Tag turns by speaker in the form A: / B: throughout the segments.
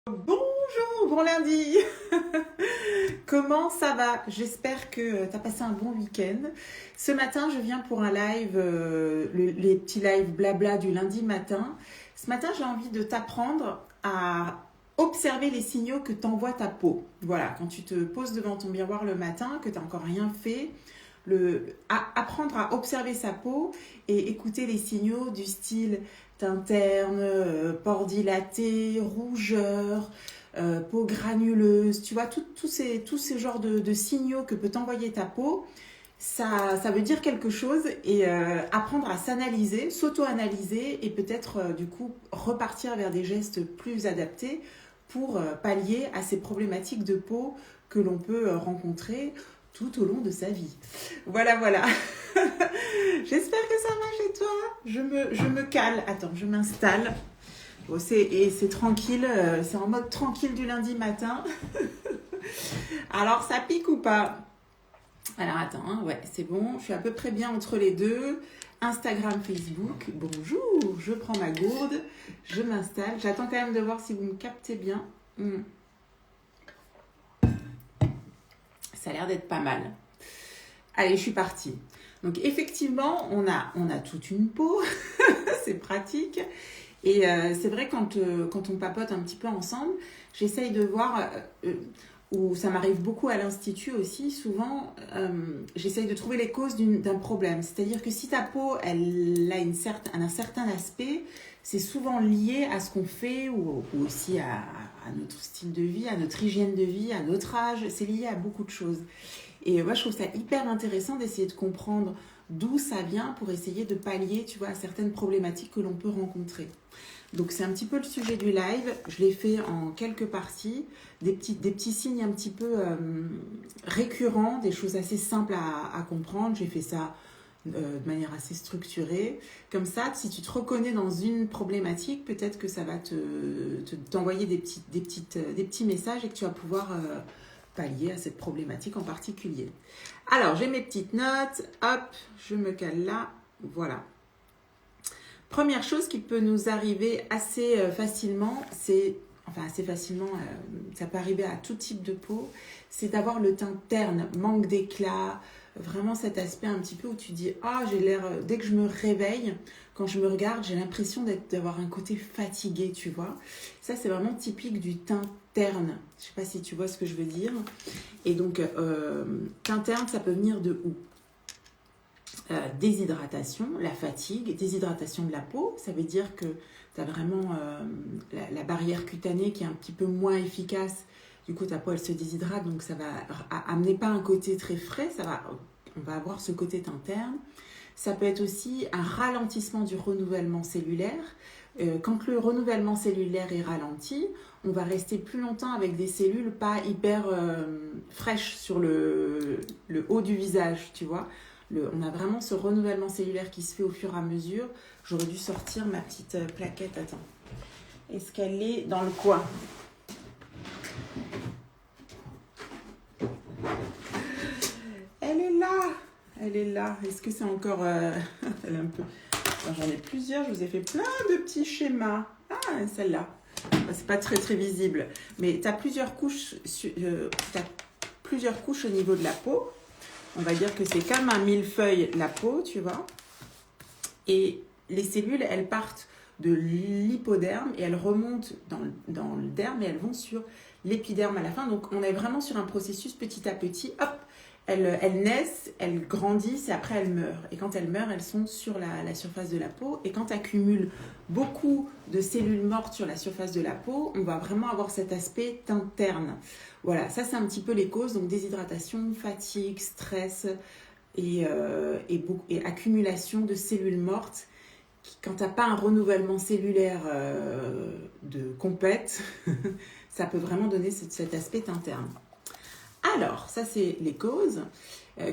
A: Bonjour, bon lundi. Comment ça va? J'espère que tu as passé un bon week-end. Ce matin, je viens pour un live, les petits lives blabla du lundi matin. Ce matin, j'ai envie de t'apprendre à observer les signaux que t'envoie ta peau. Voilà, quand tu te poses devant ton miroir le matin, que tu n'as encore rien fait, apprendre à observer sa peau et écouter les signaux du style teint terne, pores dilatés, rougeur, peau granuleuse, tu vois, tous ces genres de signaux que peut t'envoyer ta peau, ça veut dire quelque chose et apprendre à s'analyser, s'auto-analyser et peut-être du coup repartir vers des gestes plus adaptés pour pallier à ces problématiques de peau que l'on peut rencontrer tout au long de sa vie. Voilà, voilà. J'espère que ça va chez toi. Je me cale. Attends, je m'installe. Bon, c'est tranquille. C'est en mode tranquille du lundi matin. Alors, ça pique ou pas? Alors, attends. Hein, ouais, c'est bon. Je suis à peu près bien entre les deux. Instagram, Facebook. Bonjour. Je prends ma gourde. Je m'installe. J'attends quand même de voir si vous me captez bien. Ça a l'air d'être pas mal. Allez, je suis partie. Donc effectivement, on a toute une peau, c'est pratique. Et c'est vrai quand on papote un petit peu ensemble, j'essaye de voir, ou ça m'arrive beaucoup à l'Institut aussi, souvent, j'essaye de trouver les causes d'un problème. C'est-à-dire que si ta peau, elle a un certain aspect, c'est souvent lié à ce qu'on fait ou aussi à notre style de vie, à notre hygiène de vie, à notre âge. C'est lié à beaucoup de choses. Et moi, je trouve ça hyper intéressant d'essayer de comprendre d'où ça vient pour essayer de pallier, tu vois, à certaines problématiques que l'on peut rencontrer. Donc, c'est un petit peu le sujet du live. Je l'ai fait en quelques parties, des petits signes un petit peu récurrents, des choses assez simples à comprendre. J'ai fait ça de manière assez structurée. Comme ça, si tu te reconnais dans une problématique, peut-être que ça va t'envoyer des petits messages et que tu vas pouvoir pallier à cette problématique en particulier. Alors, j'ai mes petites notes. Hop, je me cale là. Voilà. Première chose qui peut nous arriver assez facilement, ça peut arriver à tout type de peau, c'est d'avoir le teint terne, manque d'éclat, vraiment cet aspect un petit peu où tu dis « Ah, j'ai l'air… » Dès que je me réveille, quand je me regarde, j'ai l'impression d'avoir un côté fatigué, tu vois. Ça, c'est vraiment typique du teint terne. Je ne sais pas si tu vois ce que je veux dire. Et donc, teint terne, ça peut venir de où? Déshydratation, la fatigue, déshydratation de la peau, ça veut dire que tu as vraiment la barrière cutanée qui est un petit peu moins efficace. Du coup, ta peau, elle se déshydrate, donc ça va amener pas un côté très frais, on va avoir ce côté teint terne. Ça peut être aussi un ralentissement du renouvellement cellulaire. Quand le renouvellement cellulaire est ralenti, on va rester plus longtemps avec des cellules pas hyper fraîches sur le haut du visage, tu vois. On a vraiment ce renouvellement cellulaire qui se fait au fur et à mesure. J'aurais dû sortir ma petite plaquette. Attends. Est-ce qu'elle est dans le coin? Elle est là. Elle est là. Est-ce que c'est encore… Elle est un peu… J'en ai plusieurs. Je vous ai fait plein de petits schémas. Ah, celle-là. C'est pas très très visible. Mais tu as plusieurs couches au niveau de la peau. On va dire que c'est comme un millefeuille, la peau, tu vois. Et les cellules, elles partent de l'hypoderme et elles remontent dans le derme et elles vont sur l'épiderme à la fin. Donc, on est vraiment sur un processus petit à petit. Hop, elles naissent, elles grandissent et après elles meurent. Et quand elles meurent, elles sont sur la surface de la peau. Et quand tu accumules beaucoup de cellules mortes sur la surface de la peau, on va vraiment avoir cet aspect teint terne. Voilà, ça c'est un petit peu les causes, donc déshydratation, fatigue, stress et accumulation de cellules mortes. Quand tu n'as pas un renouvellement cellulaire de complète, ça peut vraiment donner cet aspect teint terne. Alors, ça c'est les causes.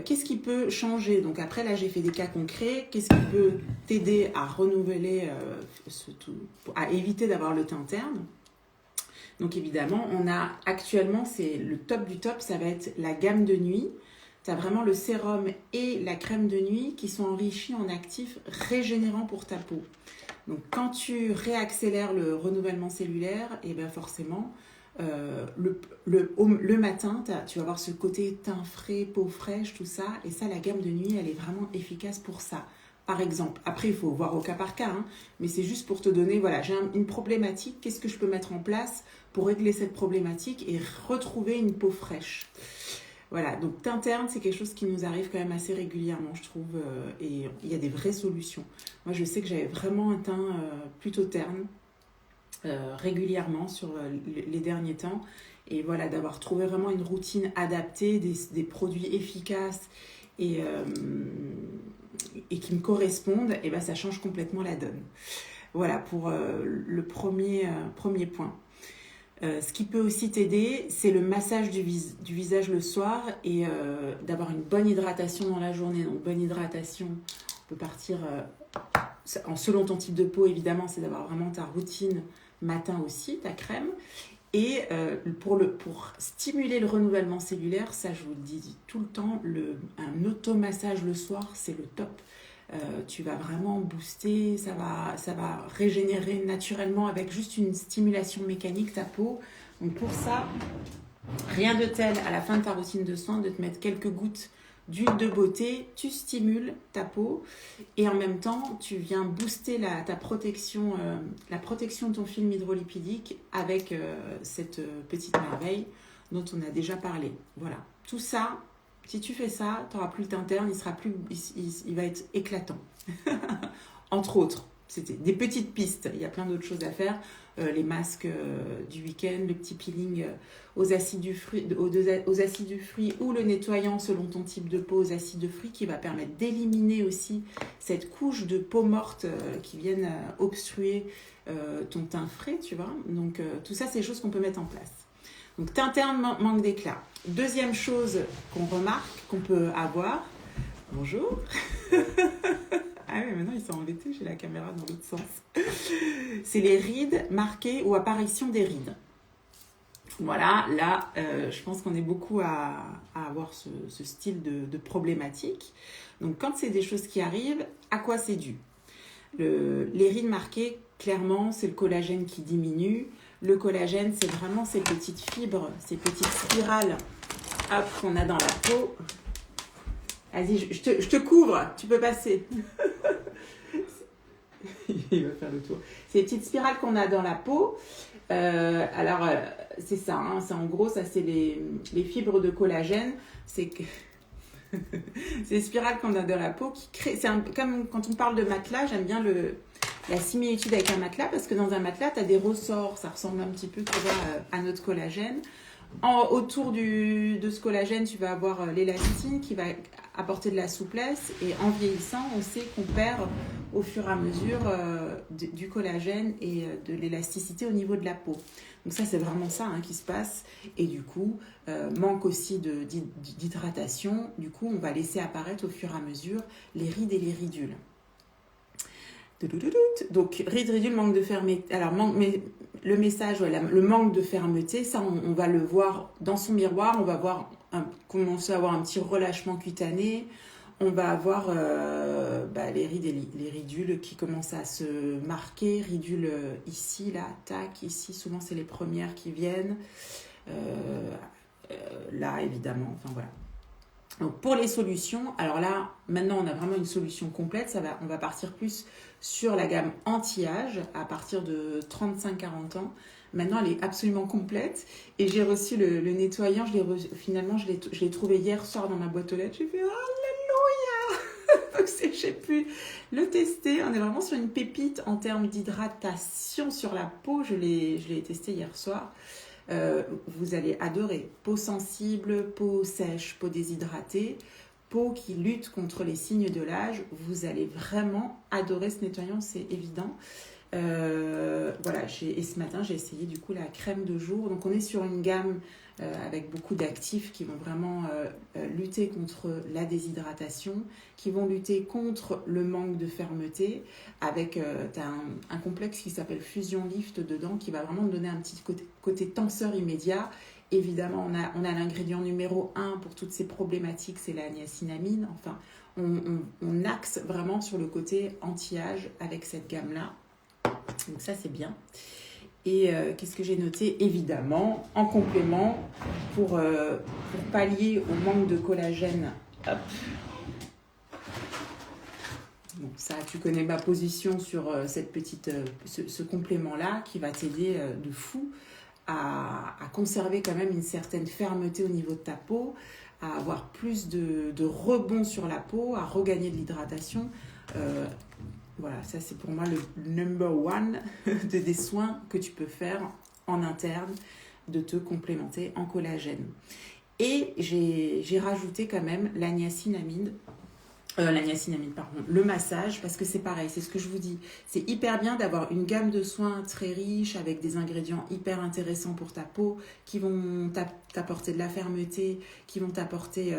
A: Qu'est-ce qui peut changer? Donc après, là j'ai fait des cas concrets. Qu'est-ce qui peut t'aider à renouveler, à éviter d'avoir le teint terne? Donc évidemment, on a actuellement, c'est le top du top, ça va être la gamme de nuit. Tu as vraiment le sérum et la crème de nuit qui sont enrichis en actifs régénérants pour ta peau. Donc quand tu réaccélères le renouvellement cellulaire, et bien forcément, le matin, tu vas avoir ce côté teint frais, peau fraîche, tout ça. Et ça, la gamme de nuit, elle est vraiment efficace pour ça. Par exemple, après, il faut voir au cas par cas, hein, mais c'est juste pour te donner, voilà, j'ai une problématique, qu'est-ce que je peux mettre en place pour régler cette problématique et retrouver une peau fraîche. Voilà, donc teint terne, c'est quelque chose qui nous arrive quand même assez régulièrement, je trouve, et il y a des vraies solutions. Moi, je sais que j'avais vraiment un teint plutôt terne, régulièrement sur les derniers temps, et voilà, d'avoir trouvé vraiment une routine adaptée, des produits efficaces et qui me correspondent, et ben ça change complètement la donne. Voilà pour le premier point. Ce qui peut aussi t'aider, c'est le massage du visage le soir et d'avoir une bonne hydratation dans la journée. Donc bonne hydratation, on peut partir selon ton type de peau évidemment, c'est d'avoir vraiment ta routine matin aussi, ta crème. Et pour stimuler le renouvellement cellulaire, ça je vous le dis tout le temps, un automassage le soir, c'est le top. Tu vas vraiment booster, ça va régénérer naturellement avec juste une stimulation mécanique ta peau. Donc pour ça, rien de tel à la fin de ta routine de soins de te mettre quelques gouttes d'huile de beauté, tu stimules ta peau et en même temps tu viens booster ta protection, la protection de ton film hydrolipidique avec cette petite merveille dont on a déjà parlé. Voilà, tout ça. Si tu fais ça, tu n'auras plus le teint terne, il va être éclatant. Entre autres, c'était des petites pistes. Il y a plein d'autres choses à faire. Les masques du week-end, le petit peeling aux acides du fruit ou le nettoyant selon ton type de peau aux acides de fruits qui va permettre d'éliminer aussi cette couche de peau morte qui viennent obstruer ton teint frais, tu vois. Donc tout ça, c'est des choses qu'on peut mettre en place. Donc teint terne, manque d'éclat. Deuxième chose qu'on remarque, qu'on peut avoir, bonjour. Ah oui, maintenant ils sont embêtés, j'ai la caméra dans l'autre sens. C'est les rides marquées ou apparition des rides. Voilà, là, je pense qu'on est beaucoup à avoir ce style de problématique. Donc quand c'est des choses qui arrivent, à quoi c'est dû ? Les rides marquées, clairement, c'est le collagène qui diminue. Le collagène, c'est vraiment ces petites fibres, ces petites spirales qu'on a dans la peau. Vas-y, je te couvre, tu peux passer. Il va faire le tour. Ces petites spirales qu'on a dans la peau, c'est ça, hein, c'est en gros, ça c'est les fibres de collagène. C'est les spirales qu'on a dans la peau qui créent. Comme quand on parle de matelas, j'aime bien la similitude avec un matelas parce que dans un matelas, tu as des ressorts, ça ressemble un petit peu à notre collagène. Autour de ce collagène, tu vas avoir l'élastine qui va apporter de la souplesse et en vieillissant, on sait qu'on perd au fur et à mesure du collagène et de l'élasticité au niveau de la peau. Donc ça, c'est vraiment ça qui se passe et du coup, manque aussi d'hydratation. Du coup, on va laisser apparaître au fur et à mesure les rides et les ridules. Donc, ridules, manque de fermeté. Alors, le message, le manque de fermeté, ça, on va le voir dans son miroir. On va commencer à avoir un petit relâchement cutané. On va avoir les rides et les ridules qui commencent à se marquer. Ridules ici, là, tac, ici. Souvent, c'est les premières qui viennent. Là, évidemment. Enfin, voilà. Donc pour les solutions, alors là, maintenant on a vraiment une solution complète, on va partir plus sur la gamme anti-âge à partir de 35-40 ans. Maintenant elle est absolument complète et j'ai reçu le nettoyant, je l'ai trouvé hier soir dans ma boîte aux lettres, j'ai fait Alléluia. Donc j'ai pu le tester, on est vraiment sur une pépite en termes d'hydratation sur la peau, je l'ai testé hier soir. Vous allez adorer. Peau sensible, peau sèche, peau déshydratée, peau qui lutte contre les signes de l'âge. Vous allez vraiment adorer ce nettoyant, c'est évident. Voilà, et ce matin, j'ai essayé du coup la crème de jour. Donc, on est sur une gamme avec beaucoup d'actifs qui vont vraiment lutter contre la déshydratation, qui vont lutter contre le manque de fermeté, avec t'as un complexe qui s'appelle Fusion Lift dedans, qui va vraiment donner un petit côté tenseur immédiat. Évidemment, on a l'ingrédient numéro 1 pour toutes ces problématiques, c'est la niacinamide. Enfin, on axe vraiment sur le côté anti-âge avec cette gamme-là. Donc ça, c'est bien. Et qu'est-ce que j'ai noté? Évidemment, en complément, pour pallier au manque de collagène, hop. Bon, ça, tu connais ma position sur ce complément-là qui va t'aider de fou à conserver quand même une certaine fermeté au niveau de ta peau, à avoir plus de rebond sur la peau, à regagner de l'hydratation. Voilà, ça c'est pour moi le number one des soins que tu peux faire en interne, de te complémenter en collagène. Et j'ai rajouté quand même la niacinamide, le massage, parce que c'est pareil, c'est ce que je vous dis. C'est hyper bien d'avoir une gamme de soins très riche avec des ingrédients hyper intéressants pour ta peau qui vont t'apporter de la fermeté, qui vont t'apporter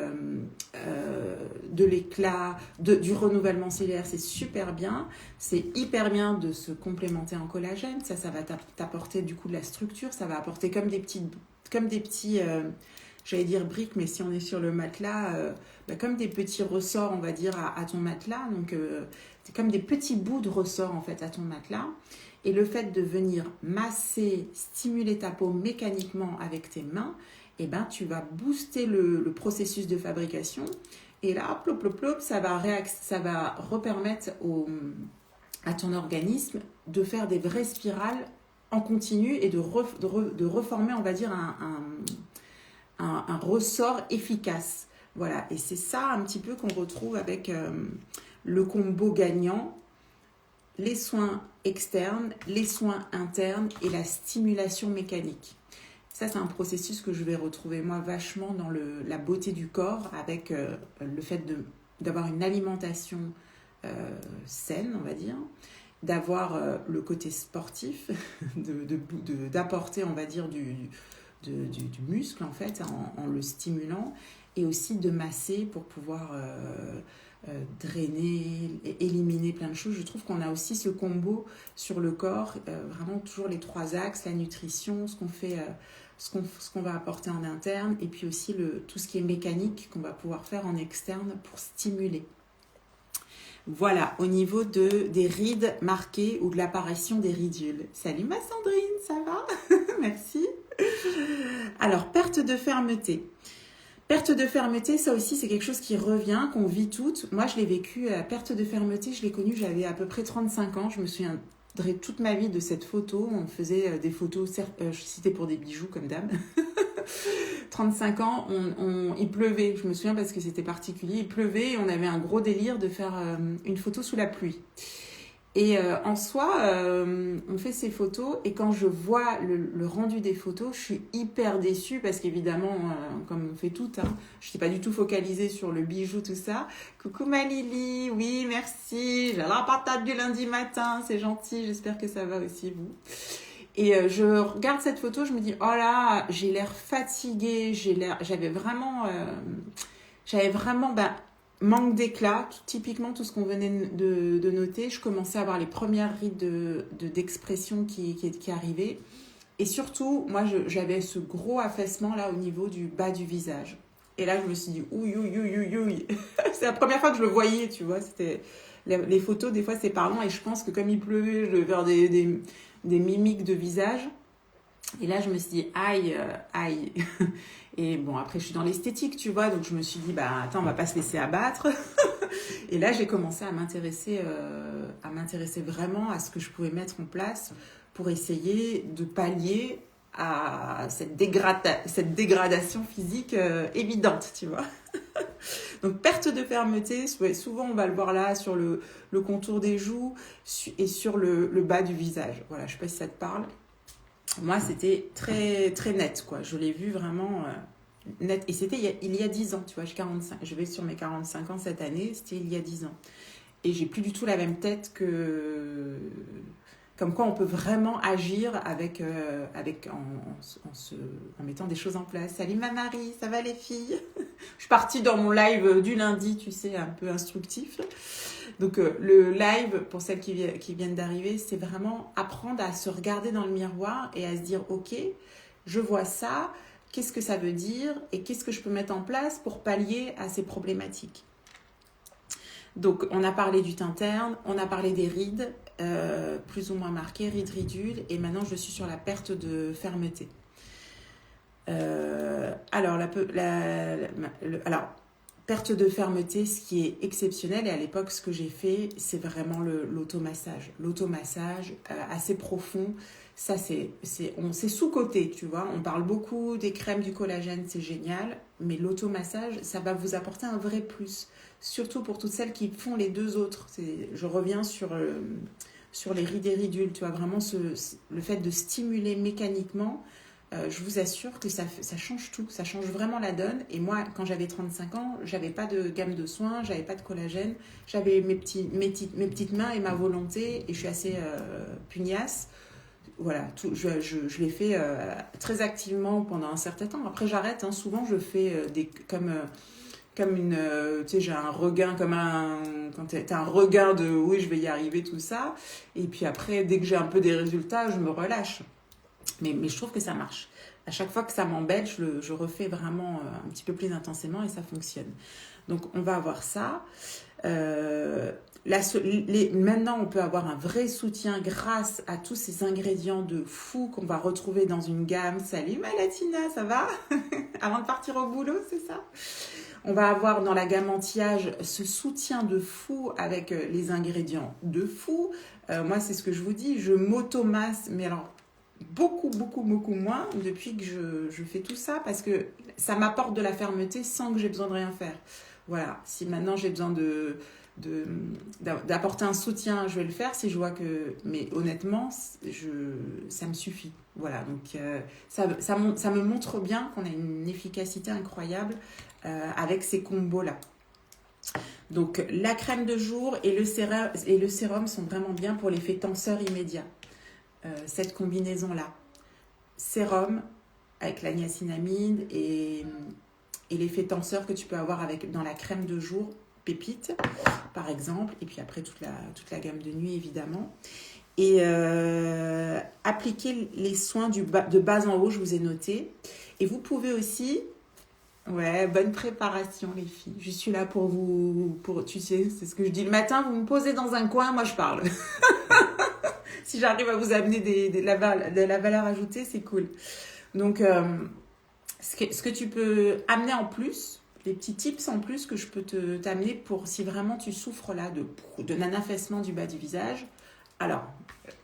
A: de l'éclat, du renouvellement cellulaire. C'est super bien. C'est hyper bien de se complémenter en collagène. Ça va t'apporter du coup de la structure. Ça va apporter comme des petits j'allais dire briques, mais si on est sur le matelas, comme des petits ressorts, on va dire, à ton matelas. Donc, c'est comme des petits bouts de ressorts, en fait, à ton matelas. Et le fait de venir masser, stimuler ta peau mécaniquement avec tes mains, eh ben, tu vas booster le processus de fabrication. Et là, plop, plop, plop, ça va repermettre à ton organisme de faire des vraies spirales en continu et de reformer, on va dire, un ressort efficace. Voilà, et c'est ça un petit peu qu'on retrouve avec le combo gagnant, les soins externes, les soins internes et la stimulation mécanique. Ça, c'est un processus que je vais retrouver moi vachement dans la beauté du corps avec le fait d'avoir une alimentation saine, on va dire, d'avoir le côté sportif, d'apporter, on va dire, du muscle en fait en le stimulant, et aussi de masser pour pouvoir drainer, éliminer plein de choses. Je trouve qu'on a aussi ce combo sur le corps, vraiment toujours les 3 axes, la nutrition, ce qu'on fait, ce qu'on va apporter en interne, et puis aussi tout ce qui est mécanique qu'on va pouvoir faire en externe pour stimuler. Voilà, au niveau des rides marquées ou de l'apparition des ridules. Salut ma Sandrine, ça va? Merci. Alors, perte de fermeté. Perte de fermeté, ça aussi, c'est quelque chose qui revient, qu'on vit toutes. Moi, je l'ai vécu, la perte de fermeté, je l'ai connue, j'avais à peu près 35 ans. Je me souviendrai toute ma vie de cette photo. On faisait des photos, c'était pour des bijoux comme dame. 35 ans, il pleuvait, je me souviens parce que c'était particulier, il pleuvait et on avait un gros délire de faire une photo sous la pluie. Et en soi, on fait ces photos et quand je vois le rendu des photos, je suis hyper déçue parce qu'évidemment, comme on fait toutes, hein, je ne suis pas du tout focalisée sur le bijou, tout ça. Coucou ma Lily, oui merci, j'ai la patate du lundi matin, c'est gentil, j'espère que ça va aussi vous. Et je regarde cette photo, je me dis, oh là, j'ai l'air fatiguée, j'avais vraiment manque d'éclat, typiquement tout ce qu'on venait de noter. Je commençais à avoir les premières rides d'expression qui arrivaient. Et surtout, moi, j'avais ce gros affaissement là au niveau du bas du visage. Et là, je me suis dit, ouïe, ouïe, ouïe, ouïe. C'est la première fois que je le voyais, tu vois. Les photos, des fois, c'est parlant. Et je pense que comme il pleuvait, je devais faire des mimiques de visage. Et là, je me suis dit, aïe, aïe. Et bon, après, je suis dans l'esthétique, tu vois. Donc, je me suis dit, attends, on va pas se laisser abattre. Et là, j'ai commencé à m'intéresser vraiment à ce que je pouvais mettre en place pour essayer de pallier à cette dégradation physique évidente, tu vois. Donc, perte de fermeté, souvent on va le voir là sur le contour des joues et sur le bas du visage. Voilà, je ne sais pas si ça te parle. Moi, c'était très, très net, quoi. Je l'ai vu vraiment net. Et c'était il y a 10 ans, tu vois. Je vais sur mes 45 ans cette année, c'était il y a 10 ans. Et j'ai plus du tout la même tête que... Comme quoi on peut vraiment agir en mettant des choses en place. Salut ma Marie, ça va les filles? Je suis partie dans mon live du lundi, tu sais, un peu instructif. Donc le live, pour celles qui viennent d'arriver, c'est vraiment apprendre à se regarder dans le miroir et à se dire, ok, je vois ça, qu'est-ce que ça veut dire et qu'est-ce que je peux mettre en place pour pallier à ces problématiques. Donc, on a parlé du teint terne, on a parlé des rides. plus ou moins marqué, ride ridule, et maintenant je suis sur la perte de fermeté. Alors, perte de fermeté, ce qui est exceptionnel, et à l'époque, ce que j'ai fait, c'est vraiment l'automassage. L'automassage assez profond, ça, c'est sous-coté, tu vois. On parle beaucoup des crèmes du collagène, c'est génial, mais l'automassage, ça va vous apporter un vrai plus. Surtout pour toutes celles qui font les deux autres. Je reviens sur les rides et ridules, tu vois, vraiment le fait de stimuler mécaniquement. Je vous assure que ça change tout, ça change vraiment la donne. Et moi, quand j'avais 35 ans, j'avais pas de gamme de soins, j'avais pas de collagène, j'avais mes petites mains et ma volonté, et je suis assez pugnace. Voilà, je l'ai fait très activement pendant un certain temps. Après, j'arrête, hein. Souvent, je fais comme une, tu sais, j'ai un regain, quand t'as un regain de oui, je vais y arriver, tout ça. Et puis après, dès que j'ai un peu des résultats, je me relâche. Mais je trouve que ça marche. À chaque fois que ça m'embête, je refais vraiment un petit peu plus intensément et ça fonctionne. Donc, on va avoir ça. Maintenant, on peut avoir un vrai soutien grâce à tous ces ingrédients de fou qu'on va retrouver dans une gamme. Salut Malatina, ça va? Avant de partir au boulot, c'est ça? On va avoir dans la gamme anti-âge ce soutien de fou avec les ingrédients de fou. Moi, c'est ce que je vous dis, je m'automasse, mais alors beaucoup moins depuis que je fais tout ça, parce que ça m'apporte de la fermeté sans que j'ai besoin de rien faire. Voilà, si maintenant j'ai besoin d'apporter un soutien, je vais le faire si je vois que... Mais honnêtement, ça me suffit. Voilà, donc ça me montre bien qu'on a une efficacité incroyable avec ces combos-là. Donc la crème de jour et le sérum sont vraiment bien pour l'effet tenseur immédiat. Cette combinaison-là. Sérum avec la niacinamide et l'effet tenseur que tu peux avoir dans la crème de jour, pépite, par exemple. Et puis après, toute la gamme de nuit, évidemment. Et appliquer les soins de bas en haut, je vous ai noté. Et vous pouvez aussi... Ouais, bonne préparation, les filles. Je suis là pour vous... Tu sais, c'est ce que je dis le matin. Vous me posez dans un coin, moi je parle. Si j'arrive à vous amener de la valeur ajoutée, c'est cool. Donc, ce que tu peux amener en plus, les petits tips en plus que je peux t'amener pour si vraiment tu souffres là d'un affaissement du bas du visage. Alors,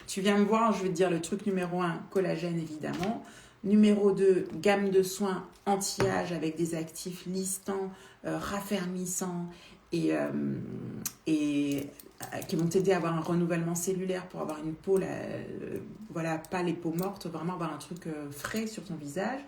A: tu viens me voir, je vais te dire le truc numéro 1, collagène évidemment. Numéro 2, gamme de soins anti-âge avec des actifs lissants, raffermissants et qui vont t'aider à avoir un renouvellement cellulaire pour avoir une peau, voilà, pas les peaux mortes, vraiment avoir un truc frais sur ton visage.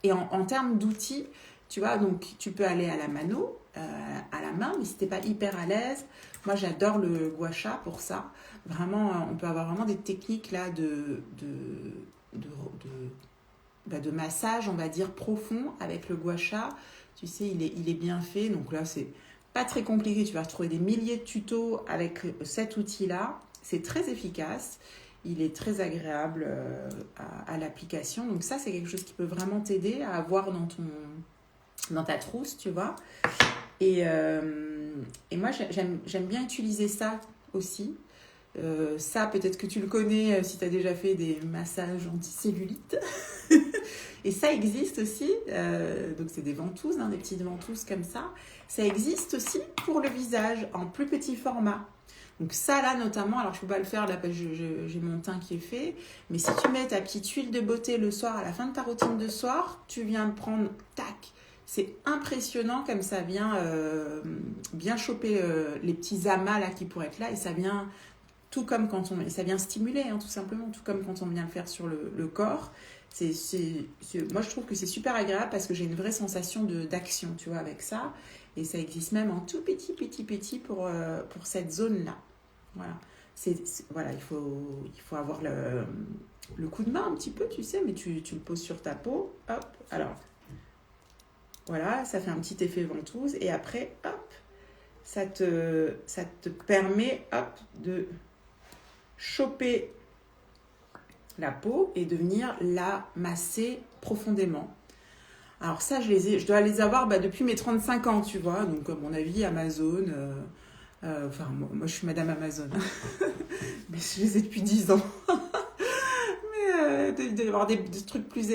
A: Et en termes d'outils, tu vois, donc tu peux aller à la mano, à la main, mais si t'es pas hyper à l'aise, moi j'adore le gua sha pour ça. Vraiment, on peut avoir vraiment des techniques là de massage, on va dire, profond avec le gua sha. Tu sais, il est bien fait, donc là c'est pas très compliqué, tu vas retrouver des milliers de tutos avec cet outil-là. C'est très efficace, il est très agréable à l'application. Donc ça, c'est quelque chose qui peut vraiment t'aider à avoir dans ta trousse, tu vois. Et moi, j'aime bien utiliser ça aussi. Ça, peut-être que tu le connais si tu as déjà fait des massages anti-cellulite. Et ça existe aussi, donc c'est des ventouses, des petites ventouses comme ça. Ça existe aussi pour le visage, en plus petit format. Donc ça là notamment, alors je ne peux pas le faire là parce que j'ai mon teint qui est fait, mais si tu mets ta petite huile de beauté le soir, à la fin de ta routine de soir, tu viens prendre, tac, c'est impressionnant comme ça vient bien choper les petits amas là qui pourraient être là, et ça vient... Tout comme quand ça vient stimuler, tout simplement, tout comme quand on vient le faire sur le corps. Moi, je trouve que c'est super agréable parce que j'ai une vraie sensation d'action, tu vois, avec ça. Et ça existe même en tout petit pour cette zone-là. Voilà. Voilà, il faut avoir le coup de main un petit peu, tu sais, mais tu le poses sur ta peau. Hop, alors, voilà, ça fait un petit effet ventouse. Et après, hop, ça te permet, hop, de choper la peau et de venir la masser profondément. Alors ça, je dois les avoir depuis mes 35 ans, tu vois. Donc, à mon avis, Amazon, Enfin, moi, je suis Madame Amazon. Mais je les ai depuis 10 ans. Il doit y avoir des trucs plus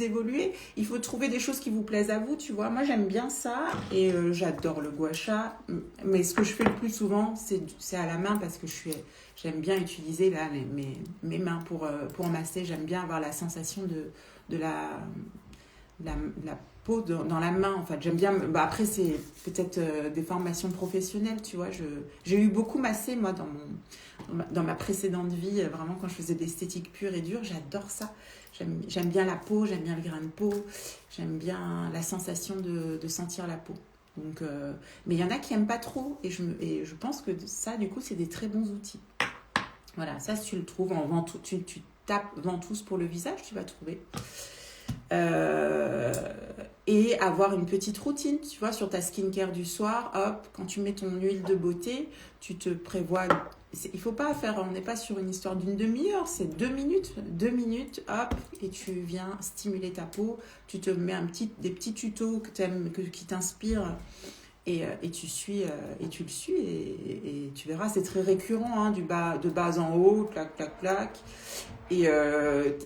A: évolués. Il faut trouver des choses qui vous plaisent à vous, tu vois. Moi, j'aime bien ça et j'adore le gua sha. Mais ce que je fais le plus souvent, c'est à la main parce que j'aime bien utiliser là, mes mains pour masser. J'aime bien avoir la sensation de la peau dans la main. En fait, j'aime bien. Bah, après, c'est peut-être des formations professionnelles, tu vois. J'ai eu beaucoup massé, moi, dans ma précédente vie, vraiment quand je faisais de l'esthétique pure et dure, j'adore ça. J'aime bien la peau, j'aime bien le grain de peau, j'aime bien la sensation de sentir la peau. Donc, mais il y en a qui n'aiment pas trop et je pense que ça, du coup, c'est des très bons outils. Voilà, ça, si tu le trouves en ventouse, tu tapes ventouse pour le visage, tu vas trouver. Et avoir une petite routine, tu vois, sur ta skincare du soir, hop, quand tu mets ton huile de beauté, tu te prévois, il faut pas faire, on n'est pas sur une histoire d'une demi-heure, c'est 2 minutes, hop, et tu viens stimuler ta peau, tu te mets des petits tutos que t'aimes, qui t'inspirent, et tu le suis, et tu verras, c'est très récurrent, hein, de bas en haut, clac, clac, clac. Et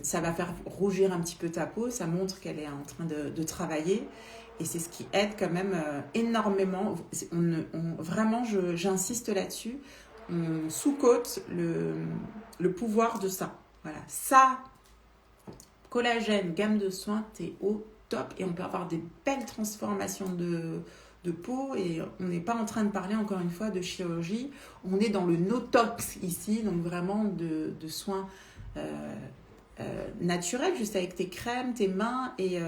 A: ça va faire rougir un petit peu ta peau, ça montre qu'elle est en train de travailler. Et c'est ce qui aide quand même énormément. Vraiment, j'insiste là-dessus. On sous-cote le pouvoir de ça. Voilà. Ça, collagène, gamme de soins, t'es au top. Et on peut avoir des belles transformations de peau. Et on n'est pas en train de parler, encore une fois, de chirurgie. On est dans le no-tox ici. Donc vraiment de soins naturel, juste avec tes crèmes, tes mains et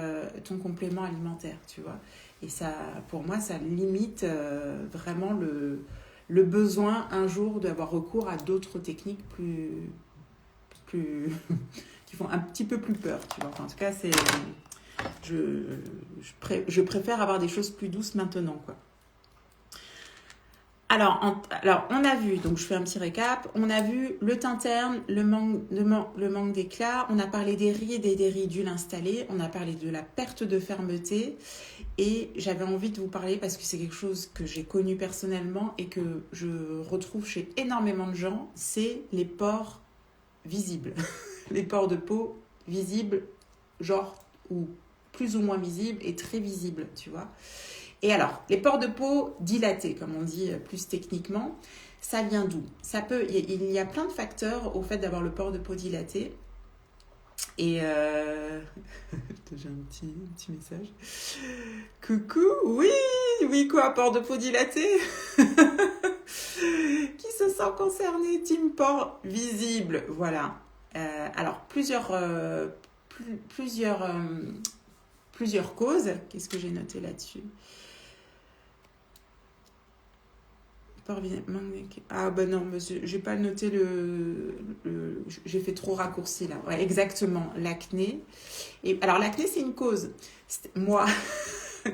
A: ton complément alimentaire, tu vois. Et ça, pour moi, ça limite vraiment le besoin un jour d'avoir recours à d'autres techniques plus qui font un petit peu plus peur, tu vois. Enfin, en tout cas, je préfère avoir des choses plus douces maintenant, quoi. Alors, on a vu, donc je fais un petit récap, on a vu le teint terne, le manque d'éclat, on a parlé des rides et des ridules installées, on a parlé de la perte de fermeté et j'avais envie de vous parler parce que c'est quelque chose que j'ai connu personnellement et que je retrouve chez énormément de gens, c'est les pores visibles, les pores de peau visibles, genre ou plus ou moins visibles et très visibles, tu vois. Et alors, les pores de peau dilatés, comme on dit plus techniquement, ça vient d'où ? Il y a plein de facteurs au fait d'avoir le pore de peau dilaté. Et j'ai un petit message. Coucou, oui quoi, pore de peau dilaté. Qui se sent concerné, team pore visible, voilà. Alors, plusieurs causes. Qu'est-ce que j'ai noté là-dessus ? Ah ben non, j'ai pas noté j'ai fait trop raccourci là. Ouais, exactement, l'acné. Et alors l'acné c'est une cause. Moi,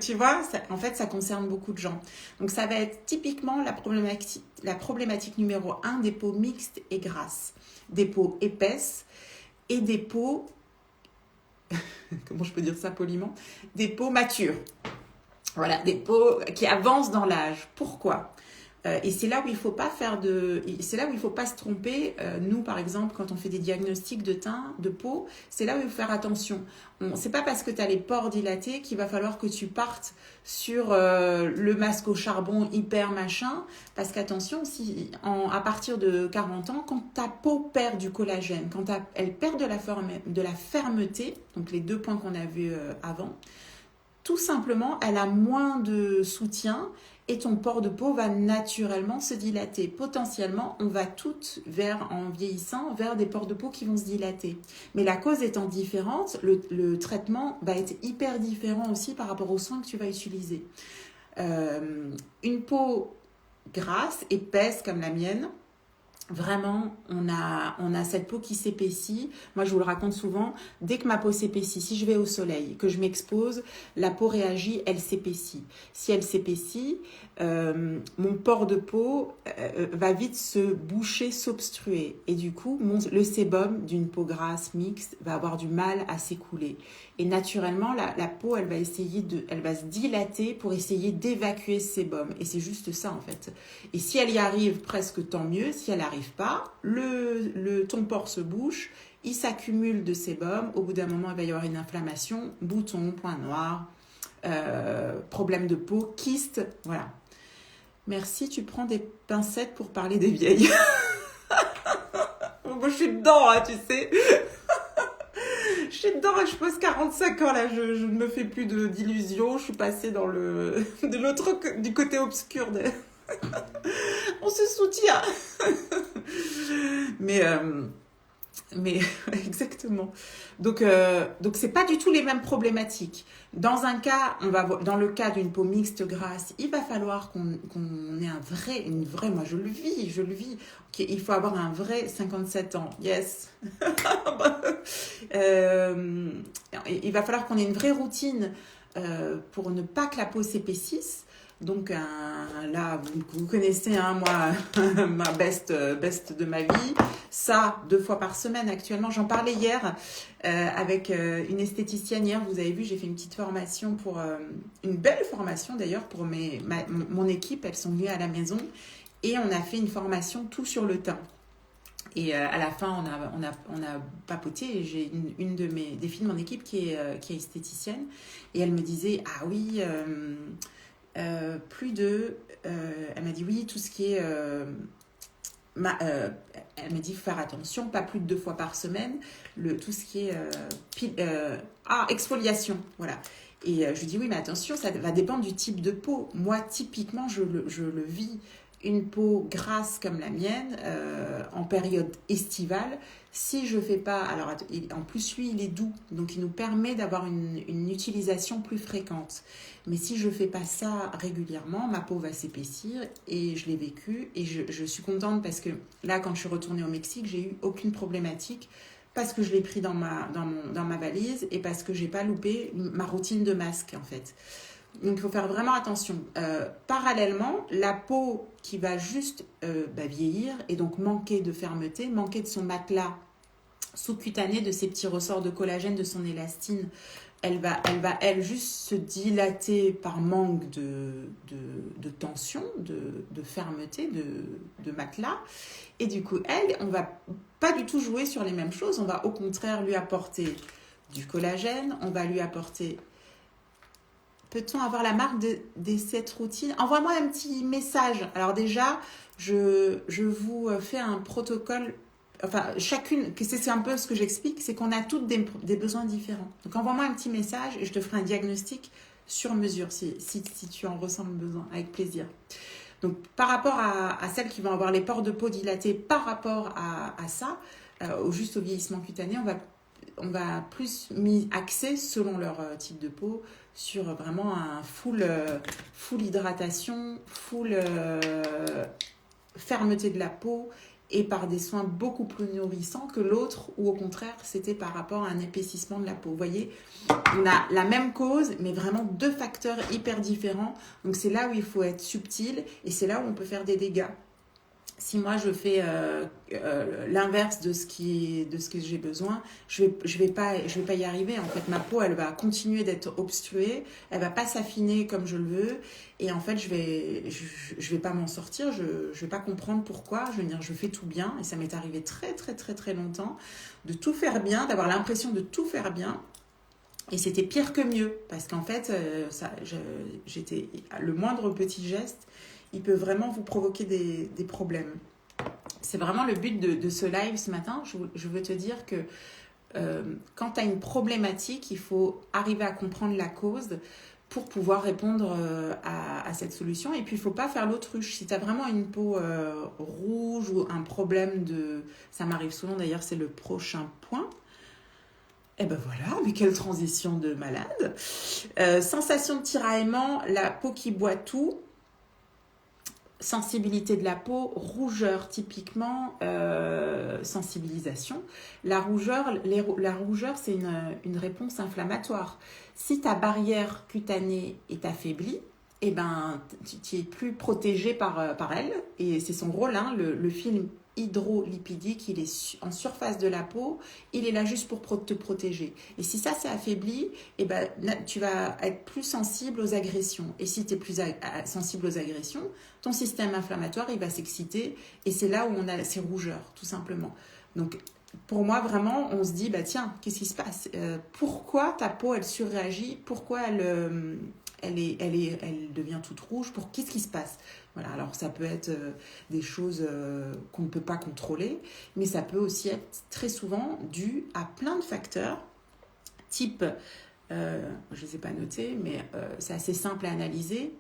A: tu vois, en fait ça concerne beaucoup de gens. Donc ça va être typiquement la problématique numéro 1 des peaux mixtes et grasses, des peaux épaisses et des peaux, comment je peux dire ça poliment, des peaux matures. Voilà, des peaux qui avancent dans l'âge. Pourquoi ? Et c'est là où il faut pas c'est là où il faut pas se tromper. Nous, par exemple, quand on fait des diagnostics de teint, de peau, c'est là où il faut faire attention. C'est pas parce que tu as les pores dilatés qu'il va falloir que tu partes sur le masque au charbon hyper machin. Parce qu'attention, à partir de 40 ans, quand ta peau perd du collagène, quand elle perd de la fermeté, donc les 2 points qu'on a vus avant, tout simplement, elle a moins de soutien et ton pore de peau va naturellement se dilater. Potentiellement, on va en vieillissant, vers des pores de peau qui vont se dilater. Mais la cause étant différente, le traitement va être hyper différent aussi par rapport aux soins que tu vas utiliser. Une peau grasse, épaisse comme la mienne, vraiment, on a cette peau qui s'épaissit. Moi, je vous le raconte souvent, dès que ma peau s'épaissit, si je vais au soleil, que je m'expose, la peau réagit, elle s'épaissit. Si elle s'épaissit, mon pore de peau va vite se boucher, s'obstruer. Et du coup, le sébum d'une peau grasse mixte va avoir du mal à s'écouler. Et naturellement, la peau, elle va se dilater pour essayer d'évacuer ce sébum. Et c'est juste ça, en fait. Et si elle y arrive, presque tant mieux. Si elle n'arrive pas, ton pore se bouche, il s'accumule de sébum. Au bout d'un moment, il va y avoir une inflammation, bouton, point noir, problème de peau, kyste, voilà. Merci, tu prends des pincettes pour parler des vieilles. Moi, je suis dedans, hein, tu sais. Je suis dedans et je pose 45 ans, là. Je ne me fais plus d'illusions. Je suis passée du côté obscur. On se soutient. Mais exactement. Donc c'est pas du tout les mêmes problématiques. Dans dans le cas d'une peau mixte grasse, il va falloir qu'on ait moi je le vis. Okay, il faut avoir un vrai 57 ans. Yes. Il va falloir qu'on ait une vraie routine pour ne pas que la peau s'épaississe. Donc là, vous connaissez, hein, moi, ma best de ma vie. Ça, 2 fois par semaine actuellement. J'en parlais hier avec une esthéticienne. Hier, vous avez vu, j'ai fait une petite formation une belle formation d'ailleurs pour mon équipe. Elles sont venues à la maison et on a fait une formation tout sur le teint. Et à la fin, on a papoté. Et j'ai une des filles de mon équipe qui est esthéticienne. Et elle me disait, ah oui... elle m'a dit oui, tout ce qui est elle m'a dit faire attention, pas plus de 2 fois par semaine, tout ce qui est exfoliation, voilà. Et je lui dis oui, mais attention, ça va dépendre du type de peau. Moi, typiquement, je le vis. Une peau grasse comme la mienne, en période estivale, si je fais pas... Alors, en plus, lui, il est doux, donc il nous permet d'avoir une utilisation plus fréquente. Mais si je fais pas ça régulièrement, ma peau va s'épaissir et je l'ai vécu. Et je suis contente parce que là, quand je suis retournée au Mexique, j'ai eu aucune problématique parce que je l'ai pris dans ma valise et parce que j'ai pas loupé ma routine de masque, en fait. Donc, il faut faire vraiment attention. Parallèlement, la peau qui va juste vieillir et donc manquer de fermeté, manquer de son matelas sous-cutané, de ses petits ressorts de collagène, de son élastine, elle va juste se dilater par manque de tension, de fermeté, de matelas. Et du coup, on va pas du tout jouer sur les mêmes choses. On va au contraire lui apporter du collagène, on va lui apporter... Peut-on avoir la marque de cette routine? Envoie-moi un petit message. Alors déjà, je vous fais un protocole. Enfin, chacune, c'est un peu ce que j'explique, c'est qu'on a toutes des besoins différents. Donc, envoie-moi un petit message et je te ferai un diagnostic sur mesure si tu en ressens le besoin, avec plaisir. Donc, par rapport à celles qui vont avoir les pores de peau dilatés par rapport à ça, juste au vieillissement cutané, on va plus axer selon leur type de peau sur vraiment un full hydratation, full fermeté de la peau et par des soins beaucoup plus nourrissants que l'autre où au contraire c'était par rapport à un épaississement de la peau. Vous voyez, on a la même cause mais vraiment 2 facteurs hyper différents. Donc c'est là où il faut être subtil et c'est là où on peut faire des dégâts. Si moi je fais l'inverse de ce que j'ai besoin, je vais pas y arriver. En fait, ma peau, elle va continuer d'être obstruée, elle va pas s'affiner comme je le veux, et en fait, je vais pas m'en sortir. Je vais pas comprendre pourquoi. Je veux dire, je fais tout bien, et ça m'est arrivé très très très très longtemps de tout faire bien, d'avoir l'impression de tout faire bien. Et c'était pire que mieux, parce qu'en fait, j'étais le moindre petit geste, il peut vraiment vous provoquer des problèmes. C'est vraiment le but de ce live ce matin. Je veux te dire que quand tu as une problématique, il faut arriver à comprendre la cause pour pouvoir répondre à cette solution. Et puis, il ne faut pas faire l'autruche. Si tu as vraiment une peau rouge ou un problème ça m'arrive souvent d'ailleurs, c'est le prochain point. Et ben voilà, mais quelle transition de malade. Sensation de tiraillement, la peau qui boit tout. Sensibilité de la peau, rougeur typiquement, sensibilisation. La rougeur, c'est une réponse inflammatoire. Si ta barrière cutanée est affaiblie, eh ben, tu es plus protégé par elle. Et c'est son rôle, hein, le film hydrolipidique, il est en surface de la peau, il est là juste pour te protéger. Et si ça c'est affaibli, eh ben, tu vas être plus sensible aux agressions. Et si tu es plus sensible aux agressions, ton système inflammatoire il va s'exciter et c'est là où on a ces rougeurs, tout simplement. Donc pour moi, vraiment, on se dit, bah tiens, qu'est-ce qui se passe? Pourquoi ta peau, elle surréagit? Pourquoi elle devient toute rouge? Qu'est-ce qui se passe? Voilà, alors ça peut être des choses qu'on ne peut pas contrôler, mais ça peut aussi être très souvent dû à plein de facteurs, type, je ne les ai pas notés, mais c'est assez simple à analyser,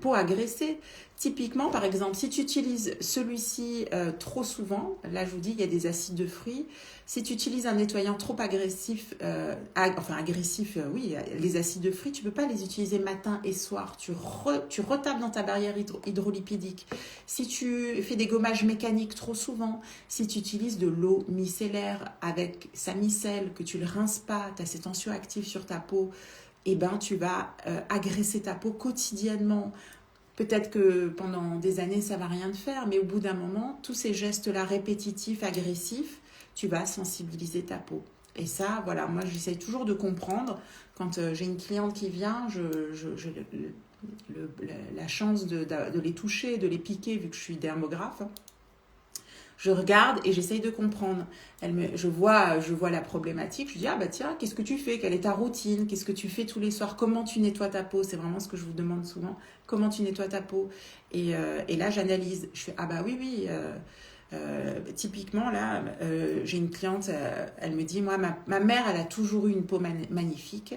A: peau agressée. Typiquement, par exemple, si tu utilises celui-ci trop souvent, là je vous dis, il y a des acides de fruits. Si tu utilises un nettoyant trop agressif, oui, les acides de fruits, tu ne peux pas les utiliser matin et soir. Tu retapes dans ta barrière hydrolipidique. Si tu fais des gommages mécaniques trop souvent, si tu utilises de l'eau micellaire avec sa micelle, que tu ne le rinces pas, tu as ces tensions actives sur ta peau, eh ben, tu vas agresser ta peau quotidiennement. Peut-être que pendant des années, ça ne va rien te faire, mais au bout d'un moment, tous ces gestes-là répétitifs, agressifs, tu vas sensibiliser ta peau. Et ça, voilà, moi, j'essaie toujours de comprendre. Quand j'ai une cliente qui vient, j'ai la chance de les toucher, de les piquer, vu que je suis dermographe. Je regarde et j'essaye de comprendre. Je vois la problématique. Je dis, ah bah tiens, qu'est-ce que tu fais? Quelle est ta routine? Qu'est-ce que tu fais tous les soirs? Comment tu nettoies ta peau? C'est vraiment ce que je vous demande souvent. Comment tu nettoies ta peau? Et là, j'analyse. Je fais, ah bah oui. Typiquement, là, j'ai une cliente, elle me dit, moi, ma mère, elle a toujours eu une peau magnifique.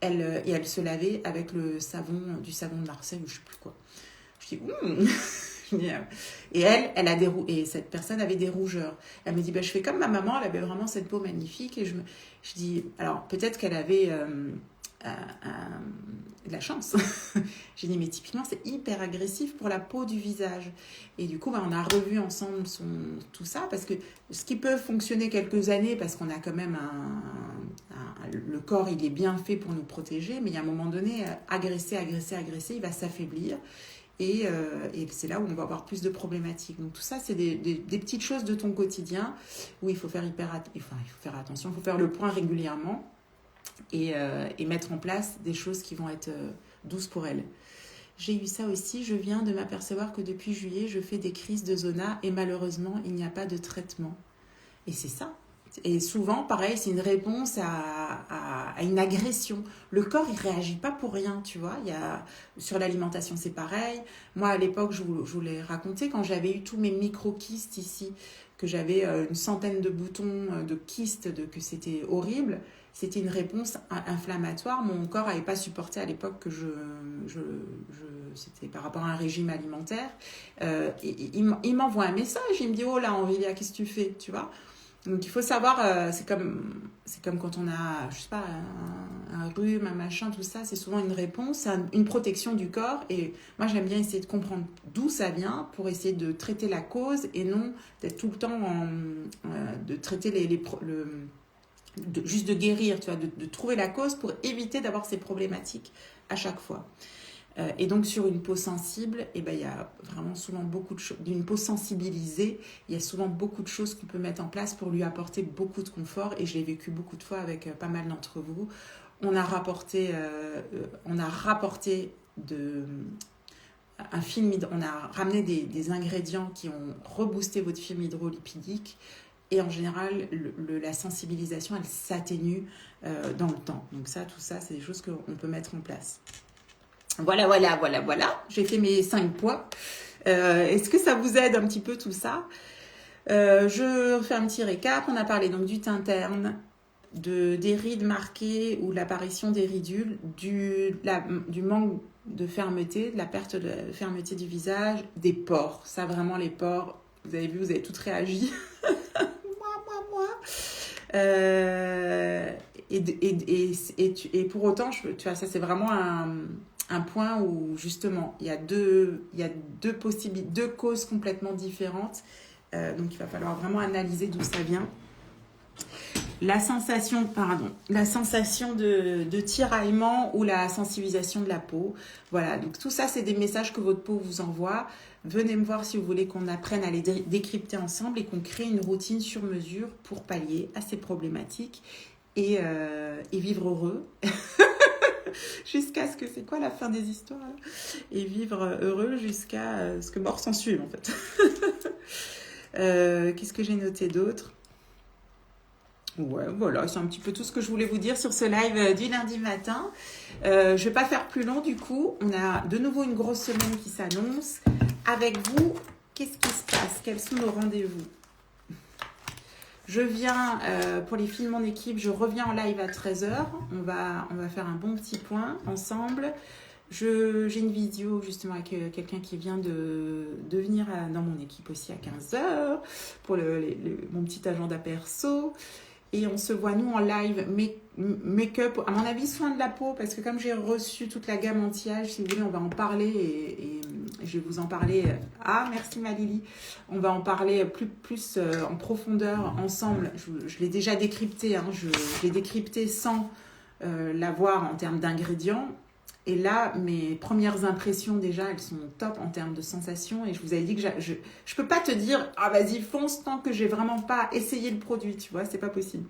A: Et elle se lavait avec du savon de Marseille ou je sais plus quoi. Je dis, Et et cette personne avait des rougeurs. Elle me dit, je fais comme ma maman, elle avait vraiment cette peau magnifique. Et je dis, alors peut-être qu'elle avait de la chance. J'ai dit, mais typiquement, c'est hyper agressif pour la peau du visage. Et du coup, on a revu ensemble tout ça, parce que ce qui peut fonctionner quelques années, parce qu'on a quand même le corps, il est bien fait pour nous protéger, mais il y a un moment donné, agresser, il va s'affaiblir. Et c'est là où on va avoir plus de problématiques. Donc tout ça, c'est des petites choses de ton quotidien où il faut faire attention, il faut faire le point régulièrement et mettre en place des choses qui vont être douces pour elle. J'ai eu ça aussi, je viens de m'apercevoir que depuis juillet, je fais des crises de zona et malheureusement, il n'y a pas de traitement. Et c'est ça. Et souvent, pareil, c'est une réponse à une agression. Le corps, il ne réagit pas pour rien, tu vois. Sur l'alimentation, c'est pareil. Moi, à l'époque, je vous l'ai raconté, quand j'avais eu tous mes micro-kystes ici, que j'avais une centaine de boutons de kystes, que c'était horrible, c'était une réponse inflammatoire. Mon corps n'avait pas supporté à l'époque que c'était par rapport à un régime alimentaire. Il m'envoie un message, il me dit « Oh là, Aurélia, qu'est-ce que tu fais ?» Tu vois. Donc il faut savoir, c'est comme quand on a, je sais pas, un rhume, un machin, tout ça, c'est souvent une réponse, une protection du corps. Et moi j'aime bien essayer de comprendre d'où ça vient pour essayer de traiter la cause et non d'être tout le temps de traiter juste de guérir, tu vois, de trouver la cause pour éviter d'avoir ces problématiques à chaque fois. Et donc sur une peau sensible, il y a vraiment souvent beaucoup de choses. D'une peau sensibilisée, il y a souvent beaucoup de choses qu'on peut mettre en place pour lui apporter beaucoup de confort. Et je l'ai vécu beaucoup de fois avec pas mal d'entre vous. On a rapporté on a ramené des ingrédients qui ont reboosté votre film hydrolipidique. Et en général, la sensibilisation, elle s'atténue dans le temps. Donc tout ça, c'est des choses qu'on peut mettre en place. Voilà. J'ai fait mes 5 points. Est-ce que ça vous aide un petit peu tout ça? Je fais un petit récap. On a parlé donc du teint terne, des rides marquées ou l'apparition des ridules, du manque de fermeté, de la perte de fermeté du visage, des pores. Ça, vraiment, les pores, vous avez vu, vous avez toutes réagi. Moi. Et pour autant, tu vois, ça, c'est vraiment un point où justement il y a deux causes complètement différentes, donc il va falloir vraiment analyser d'où ça vient. la sensation de tiraillement ou la sensibilisation de la peau. Voilà, donc tout ça, c'est des messages que votre peau vous envoie. Venez me voir si vous voulez qu'on apprenne à les décrypter ensemble et qu'on crée une routine sur mesure pour pallier à ces problématiques et vivre heureux. Jusqu'à ce que, c'est quoi la fin des histoires là, et vivre heureux jusqu'à ce que mort s'en suive en fait. Qu'est-ce que j'ai noté d'autre? Ouais, voilà, c'est un petit peu tout ce que je voulais vous dire sur ce live du lundi matin. Je vais pas faire plus long du coup. On a de nouveau une grosse semaine qui s'annonce. Avec vous, qu'est-ce qui se passe? Quels sont nos rendez-vous? Je viens, pour les filles de mon équipe, je reviens en live à 13h. On va faire un bon petit point ensemble. J'ai une vidéo justement avec quelqu'un qui vient de venir dans mon équipe aussi à 15h pour mon petit agenda perso. Et on se voit, nous, en live, make-up, à mon avis, soin de la peau, parce que comme j'ai reçu toute la gamme anti-âge, si vous voulez, on va en parler et je vais vous en parler. Ah, merci Malili. On va en parler plus en profondeur ensemble. Je l'ai déjà décrypté, hein, je l'ai décrypté sans l'avoir en termes d'ingrédients. Et là, mes premières impressions, déjà, elles sont top en termes de sensations. Et je vous avais dit que je peux pas te dire, ah vas-y, fonce tant que j'ai vraiment pas essayé le produit, tu vois, c'est pas possible.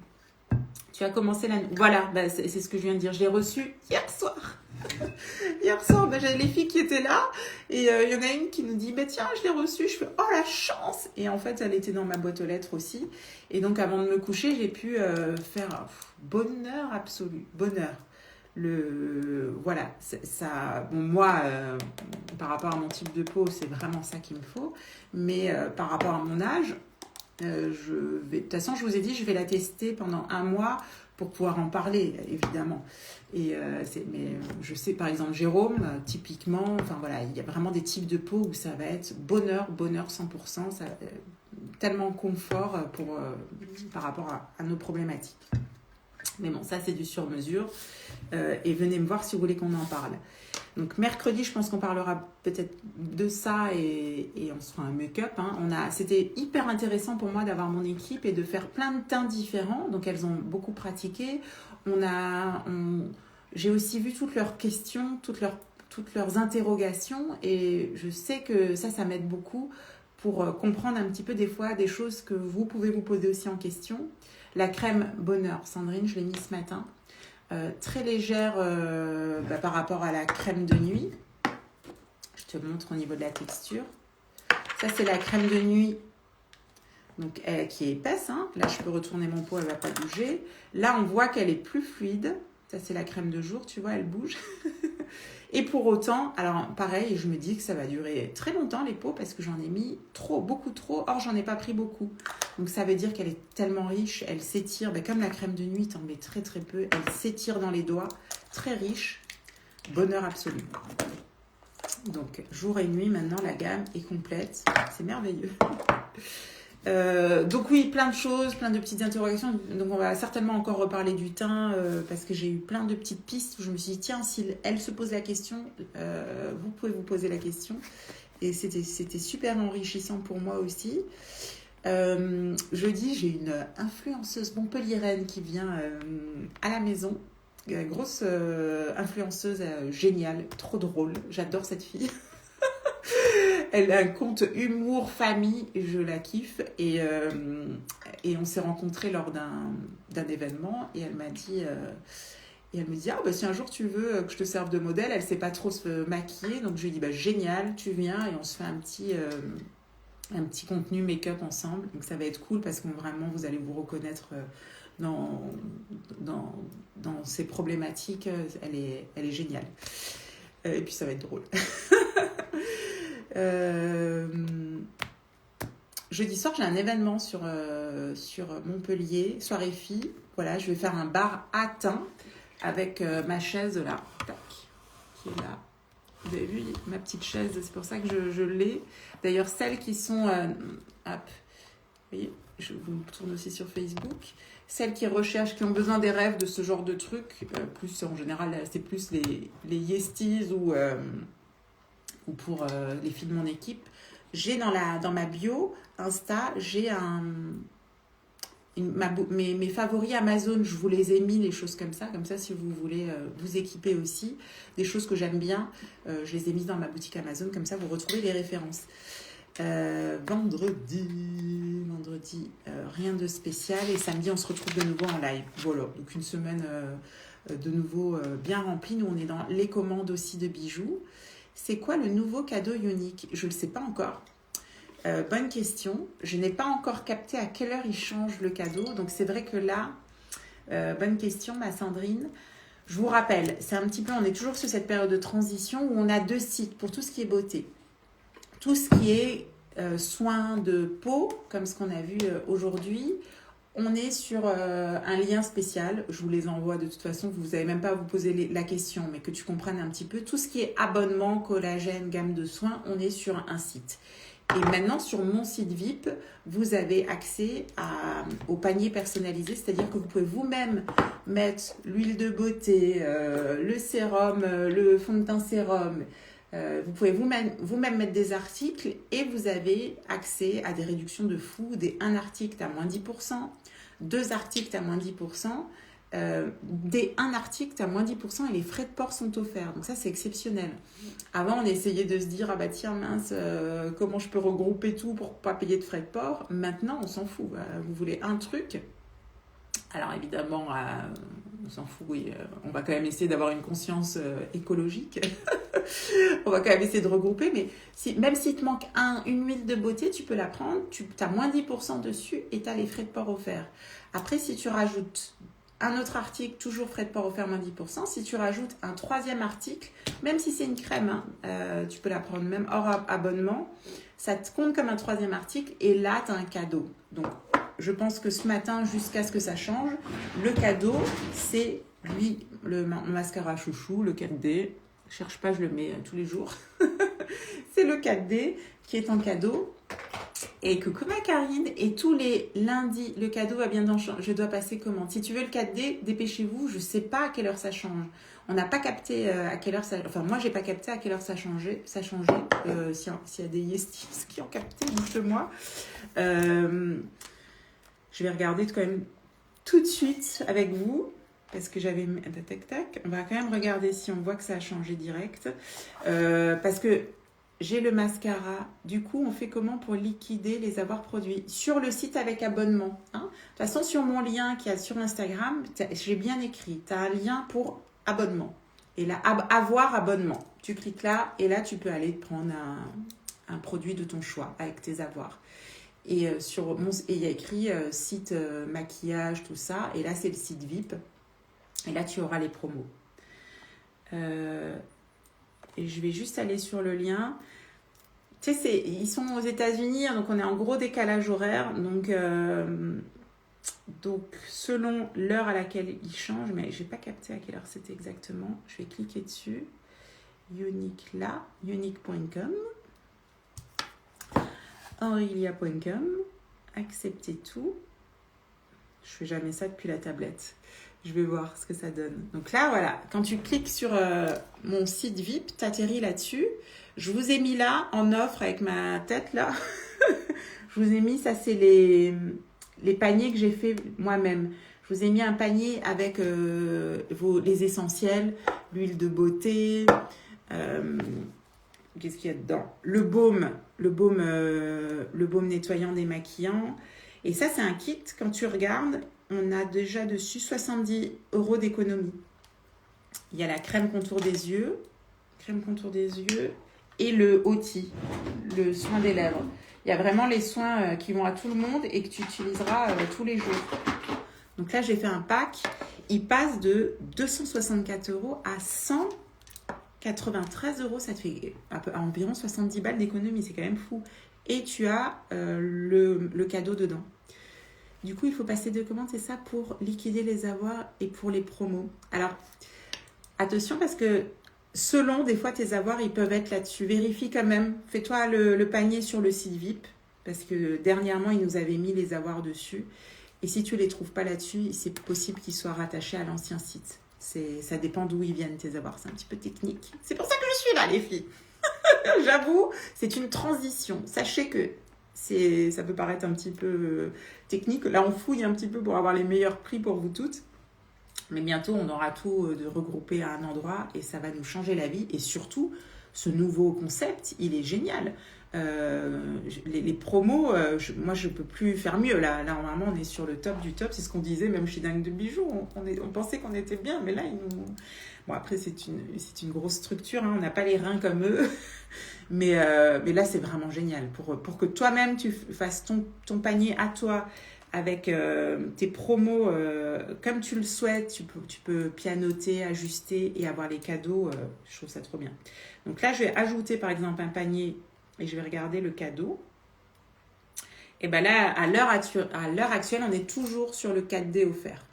A: Tu as commencé la... Voilà, bah, c'est ce que je viens de dire. Je l'ai reçu hier soir. Hier soir, bah, j'avais les filles qui étaient là. Et il y en a une qui nous dit, bah, tiens, je l'ai reçu. Je fais, oh la chance. Et en fait, elle était dans ma boîte aux lettres aussi. Et donc, avant de me coucher, j'ai pu faire bonheur absolu. Bonheur. Voilà, ça, bon, moi, par rapport à mon type de peau, c'est vraiment ça qu'il me faut. Mais par rapport à mon âge, de toute façon, je vous ai dit, je vais la tester pendant 1 mois pour pouvoir en parler, évidemment. Mais je sais, par exemple, Jérôme, typiquement, enfin voilà, il y a vraiment des types de peau où ça va être bonheur 100%, ça, tellement confort par rapport à nos problématiques. Mais bon, ça, c'est du sur-mesure. Et venez me voir si vous voulez qu'on en parle. Donc, mercredi, je pense qu'on parlera peut-être de ça et on se fera un make-up. Hein. C'était hyper intéressant pour moi d'avoir mon équipe et de faire plein de teints différents. Donc, elles ont beaucoup pratiqué. J'ai aussi vu toutes leurs questions, toutes leurs interrogations. Et je sais que ça m'aide beaucoup pour comprendre un petit peu des fois des choses que vous pouvez vous poser aussi en question. La crème Bonheur, Sandrine, je l'ai mise ce matin. Très légère par rapport à la crème de nuit. Je te montre au niveau de la texture. Ça, c'est la crème de nuit donc, qui est épaisse. Hein. Là, je peux retourner mon pot, elle ne va pas bouger. Là, on voit qu'elle est plus fluide. Ça, c'est la crème de jour, tu vois, elle bouge. Et pour autant, alors pareil, je me dis que ça va durer très longtemps les pots parce que j'en ai mis beaucoup trop. Or, j'en ai pas pris beaucoup. Donc, ça veut dire qu'elle est tellement riche, elle s'étire. Comme la crème de nuit, t'en mets très très peu. Elle s'étire dans les doigts. Très riche. Bonheur absolu. Donc, jour et nuit, maintenant, la gamme est complète. C'est merveilleux. Donc oui, plein de choses, plein de petites interrogations. Donc on va certainement encore reparler du teint parce que j'ai eu plein de petites pistes où je me suis dit tiens, si elle se pose la question, vous pouvez vous poser la question. Et c'était super enrichissant pour moi aussi. Jeudi, j'ai une influenceuse montpelliéraine qui vient à la maison. Grosse influenceuse géniale, trop drôle. J'adore cette fille. Elle a un compte humour famille, je la kiffe. Et on s'est rencontrés lors d'un événement et elle m'a dit, ah bah si un jour tu veux que je te serve de modèle, elle sait pas trop se maquiller, donc je lui dis bah génial, tu viens et on se fait un petit contenu make-up ensemble. Donc ça va être cool parce que vraiment vous allez vous reconnaître dans ces problématiques. Elle est géniale. Et puis ça va être drôle. Jeudi soir, j'ai un événement sur Montpellier, soirée filles. Voilà, je vais faire un bar à thym avec ma chaise là, tac, qui est là. Vous avez vu ma petite chaise, c'est pour ça que je l'ai. D'ailleurs, celles qui sont... hop, vous voyez, je vous tourne aussi sur Facebook. Celles qui recherchent, qui ont besoin des rêves de ce genre de trucs, plus en général, c'est plus les Yesties ou pour les filles de mon équipe. J'ai dans ma bio Insta, j'ai mes favoris Amazon, je vous les ai mis, les choses comme ça si vous voulez vous équiper aussi, des choses que j'aime bien, je les ai mises dans ma boutique Amazon, comme ça vous retrouvez les références. Vendredi, rien de spécial, et samedi on se retrouve de nouveau en live. Voilà, donc une semaine de nouveau bien remplie. Nous on est dans les commandes aussi de bijoux. C'est quoi le nouveau cadeau unique? Je ne le sais pas encore. Bonne question. Je n'ai pas encore capté à quelle heure il change le cadeau. Donc c'est vrai que là, bonne question ma Sandrine. Je vous rappelle, c'est un petit peu, on est toujours sur cette période de transition où on a 2 sites pour tout ce qui est beauté. Tout ce qui est soins de peau, comme ce qu'on a vu aujourd'hui, on est sur un lien spécial. Je vous les envoie de toute façon, vous n'avez même pas à vous poser la question, mais que tu comprennes un petit peu. Tout ce qui est abonnement, collagène, gamme de soins, on est sur un site. Et maintenant, sur mon site VIP, vous avez accès au panier personnalisé, c'est-à-dire que vous pouvez vous-même mettre l'huile de beauté, le sérum, le fond de teint sérum. Vous pouvez vous-même mettre des articles et vous avez accès à des réductions de fou. Un article, tu as moins 10%, 2 articles, tu as moins 10%, un article, tu as moins 10% et les frais de port sont offerts. Donc ça, c'est exceptionnel. Avant, on essayait de se dire, ah bah tiens, mince, comment je peux regrouper tout pour ne pas payer de frais de port. Maintenant, on s'en fout. Vous voulez un truc. Alors évidemment, on s'en fout, oui. On va quand même essayer d'avoir une conscience écologique. On va quand même essayer de regrouper. Mais même s'il te manque une huile de beauté, tu peux la prendre. Tu as moins 10% dessus et tu as les frais de port offerts. Après, si tu rajoutes un autre article, toujours frais de port offert moins 10%. Si tu rajoutes un 3e article, même si c'est une crème, tu peux la prendre même hors abonnement. Ça te compte comme un 3e article et là, tu as un cadeau. Donc, je pense que ce matin, jusqu'à ce que ça change, le cadeau, c'est le mascara chouchou, le 4D. Je cherche pas, je le mets tous les jours. C'est le 4D qui est en cadeau. Et coucou ma Karine, et tous les lundis, le cadeau va bien dans je dois passer comment? Si tu veux le 4D, dépêchez-vous, je sais pas à quelle heure ça change. On n'a pas capté à quelle heure ça... Enfin, moi, j'ai pas capté à quelle heure ça changeait. S'il y a des yestis qui ont capté, dites-le-moi. Je vais regarder quand même tout de suite avec vous, parce que j'avais... Tac. On va quand même regarder si on voit que ça a changé direct. Parce que j'ai le mascara. Du coup, on fait comment pour liquider les avoirs produits? Sur le site avec abonnement. De toute façon, sur mon lien qu'il y a sur Instagram, j'ai bien écrit. Tu as un lien pour abonnement. Et là, avoir abonnement. Tu cliques là et là, tu peux aller prendre un produit de ton choix avec tes avoirs. Et il y a écrit site maquillage, tout ça. Et là, c'est le site VIP. Et là, tu auras les promos. Et je vais juste aller sur le lien. Tu sais, ils sont aux États-Unis, donc on est en gros décalage horaire. Donc selon l'heure à laquelle ils changent, mais je n'ai pas capté à quelle heure c'était exactement. Je vais cliquer dessus. Unique là, unique.com. Aurelia.com. Accepter tout. Je fais jamais ça depuis la tablette. Je vais voir ce que ça donne. Donc là, voilà, quand tu cliques sur mon site VIP, tu atterris là-dessus. Je vous ai mis là, en offre avec ma tête là. Je vous ai mis, ça c'est les paniers que j'ai fait moi-même. Je vous ai mis un panier avec les essentiels, l'huile de beauté, qu'est-ce qu'il y a dedans? Le baume nettoyant démaquillant. Et ça, c'est un kit, quand tu regardes, on a déjà dessus 70 € d'économie. Il y a la crème contour des yeux et le OTI, le soin des lèvres. Il y a vraiment les soins qui vont à tout le monde et que tu utiliseras tous les jours. Donc là, j'ai fait un pack. Il passe de 264 € à 193 €. Ça te fait environ 70 balles d'économie. C'est quand même fou. Et tu as le cadeau dedans. Du coup, il faut passer 2 commandes, c'est ça, pour liquider les avoirs et pour les promos. Alors, attention parce que selon, des fois, tes avoirs, ils peuvent être là-dessus. Vérifie quand même. Fais-toi le panier sur le site VIP parce que dernièrement, ils nous avaient mis les avoirs dessus. Et si tu ne les trouves pas là-dessus, c'est possible qu'ils soient rattachés à l'ancien site. Ça dépend d'où ils viennent, tes avoirs. C'est un petit peu technique. C'est pour ça que je suis là, les filles. J'avoue, c'est une transition. Sachez que Ça peut paraître un petit peu technique. Là, on fouille un petit peu pour avoir les meilleurs prix pour vous toutes. Mais bientôt, on aura tout de regroupé à un endroit et ça va nous changer la vie. Et surtout, ce nouveau concept, il est génial. Les promos, moi, je ne peux plus faire mieux. Là, normalement, on est sur le top du top. C'est ce qu'on disait même chez Dingue de Bijoux. On pensait qu'on était bien, mais là, Bon, après, c'est une grosse structure. Hein. On n'a pas les reins comme eux. Mais là, c'est vraiment génial. Pour que toi-même, tu fasses ton panier à toi, avec tes promos comme tu le souhaites, tu peux pianoter, ajuster et avoir les cadeaux. Je trouve ça trop bien. Donc là, je vais ajouter par exemple un panier et je vais regarder le cadeau. Et bien là, à l'heure actuelle, on est toujours sur le 4D offert.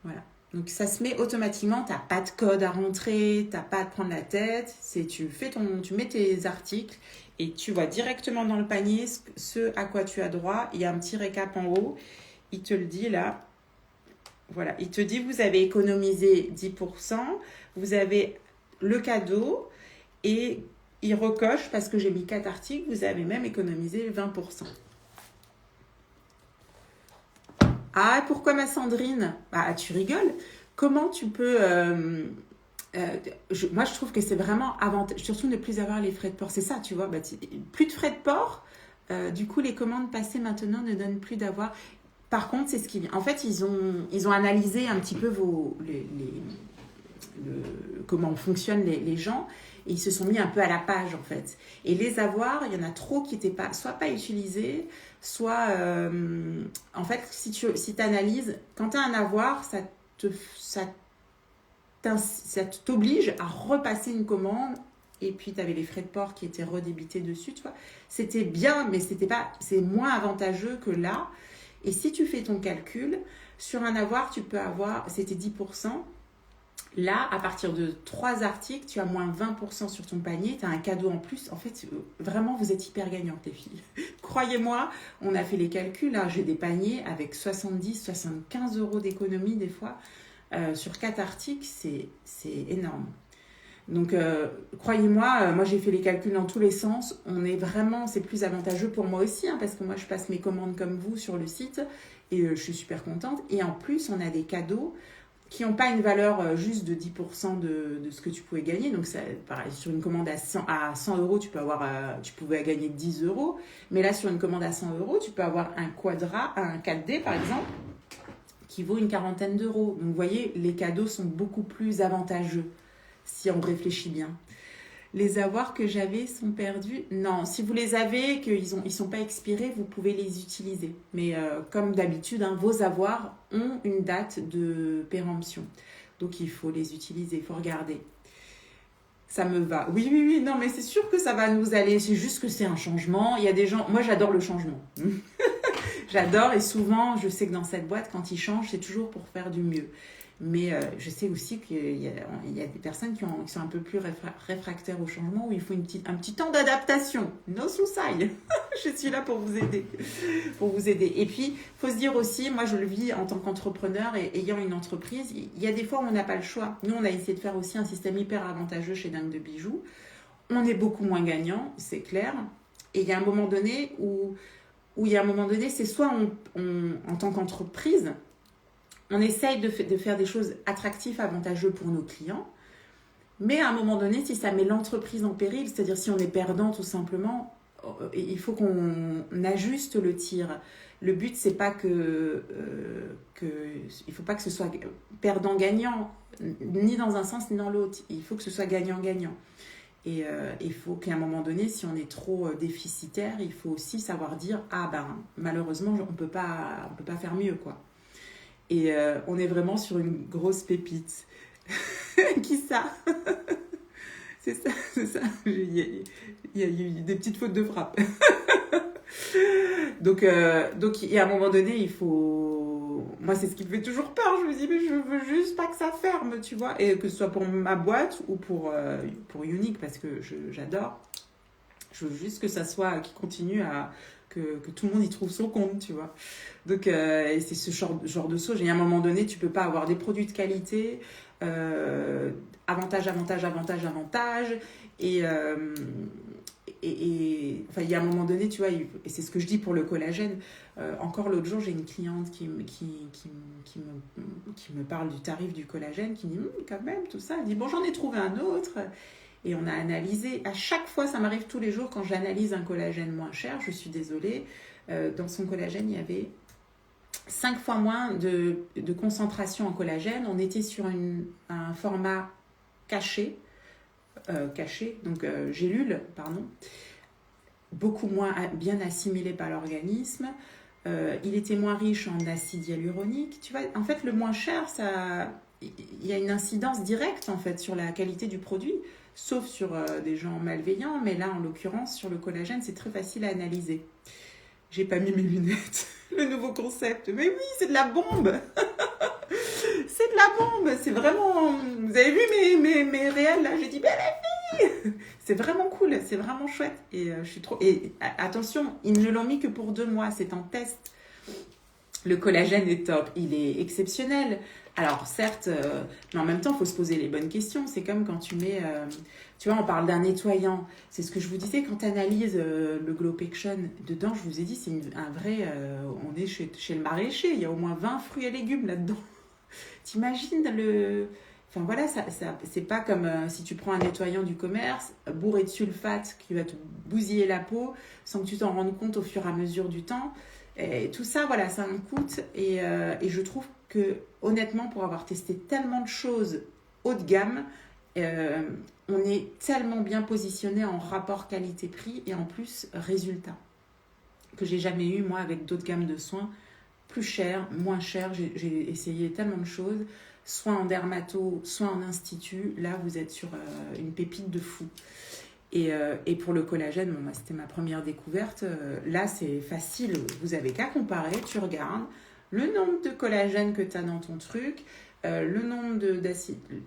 A: Voilà. Donc ça se met automatiquement, tu n'as pas de code à rentrer, tu n'as pas à te prendre la tête. Tu mets tes articles et tu vois directement dans le panier ce à quoi tu as droit. Il y a un petit récap en haut. Il te le dit là. Voilà. Il te dit vous avez économisé 10%. Vous avez le cadeau. Et il recoche parce que j'ai mis 4 articles. Vous avez même économisé 20%. Ah, pourquoi ma Sandrine? Bah, tu rigoles. Comment tu peux... moi, je trouve que c'est vraiment avantageux. Surtout ne plus avoir les frais de port. C'est ça, tu vois. Bah, plus de frais de port. Du coup, les commandes passées maintenant ne donnent plus d'avoir. Par contre, c'est ce qui vient. En fait, ils ont analysé un petit peu comment fonctionnent les gens. Et ils se sont mis un peu à la page, en fait. Et les avoirs, il y en a trop qui n'étaient soit pas utilisés, soit... en fait, si tu analyses, quand tu as un avoir, ça t'oblige à repasser une commande. Et puis, tu avais les frais de port qui étaient redébités dessus, tu vois. C'était bien, mais c'est moins avantageux que là. Et si tu fais ton calcul, sur un avoir, tu peux avoir... C'était 10%. Là, à partir de 3 articles, tu as moins 20% sur ton panier, tu as un cadeau en plus. En fait, vraiment, vous êtes hyper gagnantes, les filles. Croyez-moi, on a fait les calculs. Là, j'ai des paniers avec 70, 75 euros d'économie des fois. Sur 4 articles, c'est énorme. Donc, croyez-moi, moi, j'ai fait les calculs dans tous les sens. C'est plus avantageux pour moi aussi, hein, parce que moi, je passe mes commandes comme vous sur le site et je suis super contente. Et en plus, on a des cadeaux qui n'ont pas une valeur juste de 10% de ce que tu pouvais gagner. Donc, pareil, sur une commande à 100 euros, tu pouvais gagner 10 euros. Mais là, sur une commande à 100 euros, tu peux avoir un 4D par exemple, qui vaut une quarantaine d'euros. Donc, vous voyez, les cadeaux sont beaucoup plus avantageux si on réfléchit bien. Les avoirs que j'avais sont perdus. Non, si vous les avez, qu'ils sont pas expirés, vous pouvez les utiliser. Mais comme d'habitude, hein, vos avoirs ont une date de péremption. Donc, il faut les utiliser, il faut regarder. Ça me va. Oui, non, mais c'est sûr que ça va nous aller. C'est juste que c'est un changement. Il y a des gens... Moi, j'adore le changement. J'adore et souvent, je sais que dans cette boîte, quand ils changent, c'est toujours pour faire du mieux. Mais je sais aussi qu'il y a des personnes qui sont un peu plus réfractaires au changement, où il faut un petit temps d'adaptation. No suicide. Je suis là pour vous aider. Et puis, il faut se dire aussi, moi je le vis en tant qu'entrepreneur et ayant une entreprise, il y a des fois où on n'a pas le choix. Nous, on a essayé de faire aussi un système hyper avantageux chez Dingue de Bijoux. On est beaucoup moins gagnant, c'est clair. Et il y a un moment donné c'est soit en tant qu'entreprise, on essaye de faire des choses attractives, avantageuses pour nos clients. Mais à un moment donné, si ça met l'entreprise en péril, c'est-à-dire si on est perdant tout simplement, il faut qu'on ajuste le tir. Le but, c'est pas il faut pas que ce soit perdant-gagnant, ni dans un sens ni dans l'autre. Il faut que ce soit gagnant-gagnant. Et il faut qu'à un moment donné, si on est trop déficitaire, il faut aussi savoir dire malheureusement, on peut pas faire mieux, quoi. Et on est vraiment sur une grosse pépite. Qui ça? C'est ça. Il y a eu des petites fautes de frappe. Donc, il y a un moment donné, il faut... Moi, c'est ce qui me fait toujours peur. Je me dis, mais je veux juste pas que ça ferme, tu vois. Et que ce soit pour ma boîte ou pour Unique, parce que j'adore. Je veux juste que ça soit... qui continue à... Que tout le monde y trouve son compte, tu vois. Donc, et c'est ce genre de sauge. Et à un moment donné, tu peux pas avoir des produits de qualité, avantage. Et enfin, il y a un moment donné, tu vois, et c'est ce que je dis pour le collagène. Encore l'autre jour, j'ai une cliente qui me parle du tarif du collagène, qui dit quand même, tout ça. Elle dit, bon, j'en ai trouvé un autre. Et on a analysé. À chaque fois, ça m'arrive tous les jours, quand j'analyse un collagène moins cher, je suis désolée, dans son collagène, il y avait 5 fois moins de concentration en collagène. On était sur un format caché, donc gélule, pardon, beaucoup moins bien assimilé par l'organisme. Il était moins riche en acide hyaluronique. Tu vois, en fait, le moins cher, il y a une incidence directe en fait sur la qualité du produit, sauf sur des gens malveillants. Mais là, en l'occurrence, sur le collagène, c'est très facile à analyser. J'ai pas mis mes lunettes. Le nouveau concept. Mais oui, c'est de la bombe. C'est de la bombe. C'est vraiment... Vous avez vu mes réels là? J'ai dit, ben les filles, c'est vraiment cool. C'est vraiment chouette. Et je suis trop... Et attention, ils ne l'ont mis que pour 2 mois. C'est en test. Le collagène est top. Il est exceptionnel. Alors certes, mais en même temps, il faut se poser les bonnes questions. C'est comme quand tu mets... tu vois, on parle d'un nettoyant. C'est ce que je vous disais quand tu analyses le Glopection. Dedans, je vous ai dit, c'est un vrai... on est chez le maraîcher. Il y a au moins 20 fruits et légumes là-dedans. T'imagines le... Enfin voilà, c'est pas comme si tu prends un nettoyant du commerce, bourré de sulfate qui va te bousiller la peau sans que tu t'en rendes compte au fur et à mesure du temps. Et tout ça, voilà, ça a un coût. Et je trouve que, honnêtement, pour avoir testé tellement de choses haut de gamme, on est tellement bien positionné en rapport qualité-prix et en plus résultat que j'ai jamais eu, moi, avec d'autres gammes de soins plus chères, moins chères. J'ai essayé tellement de choses, soit en dermato, soit en institut. Là, vous êtes sur une pépite de fou. Et pour le collagène, bon, c'était ma première découverte. Là, c'est facile. Vous avez qu'à comparer. Tu regardes le nombre de collagène que tu as dans ton truc, le nombre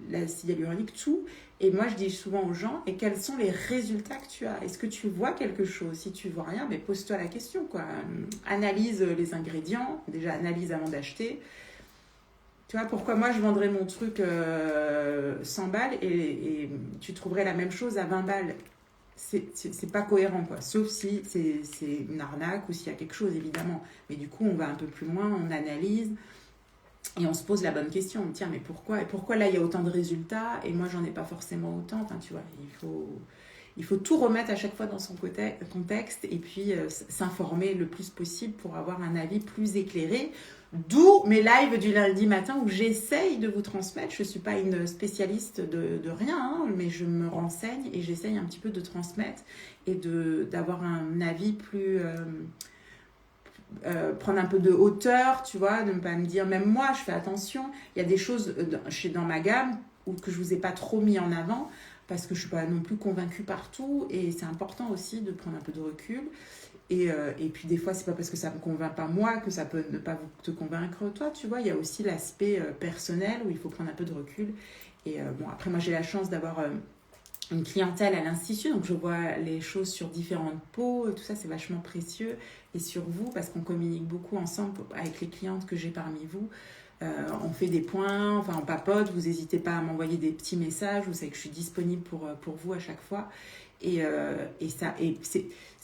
A: l'acide hyaluronique, tout. Et moi, je dis souvent aux gens, et quels sont les résultats que tu as? Est-ce que tu vois quelque chose? Si tu vois rien, mais pose-toi la question, quoi. Analyse les ingrédients. Déjà, analyse avant d'acheter. Tu vois, pourquoi moi, je vendrais mon truc 100 balles et tu trouverais la même chose à 20 balles? C'est pas cohérent, quoi. Sauf si c'est une arnaque ou s'il y a quelque chose, évidemment. Mais du coup, on va un peu plus loin, on analyse et on se pose la bonne question. On me dit, tiens, mais pourquoi? Et pourquoi là, il y a autant de résultats et moi, j'en ai pas forcément autant? Enfin, tu vois, il faut tout remettre à chaque fois dans son contexte et puis s'informer le plus possible pour avoir un avis plus éclairé. D'où mes lives du lundi matin où j'essaye de vous transmettre. Je ne suis pas une spécialiste de rien, hein, mais je me renseigne et j'essaye un petit peu de transmettre et d'avoir un avis plus... prendre un peu de hauteur, tu vois, de ne pas me dire... Même moi, je fais attention. Il y a des choses dans ma gamme que je ne vous ai pas trop mis en avant parce que je ne suis pas non plus convaincue partout et c'est important aussi de prendre un peu de recul. Et puis des fois, c'est pas parce que ça me convainc pas moi que ça peut ne pas te convaincre toi, tu vois. Il y a aussi l'aspect personnel où il faut prendre un peu de recul. Et bon, après moi j'ai la chance d'avoir une clientèle à l'institut, donc je vois les choses sur différentes peaux, tout ça c'est vachement précieux. Et sur vous, parce qu'on communique beaucoup ensemble avec les clientes que j'ai parmi vous. On fait des points, enfin on papote, vous n'hésitez pas à m'envoyer des petits messages, vous savez que je suis disponible pour vous à chaque fois. Et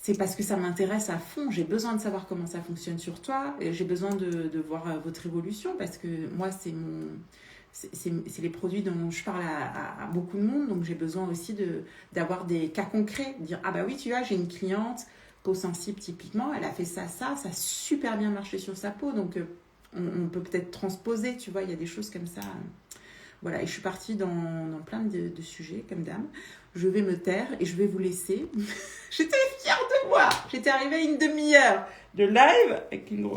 A: c'est parce que ça m'intéresse à fond, j'ai besoin de savoir comment ça fonctionne sur toi, et j'ai besoin de voir votre évolution, parce que moi c'est les produits dont je parle à beaucoup de monde, donc j'ai besoin aussi d'avoir des cas concrets, dire ah bah oui tu vois j'ai une cliente, peau sensible typiquement, elle a fait ça a super bien marché sur sa peau, donc on peut peut-être transposer, tu vois, il y a des choses comme ça. Voilà, et je suis partie dans plein de sujets, comme dame. Je vais me taire et je vais vous laisser. J'étais fière de moi. J'étais arrivée à une demi-heure de live avec une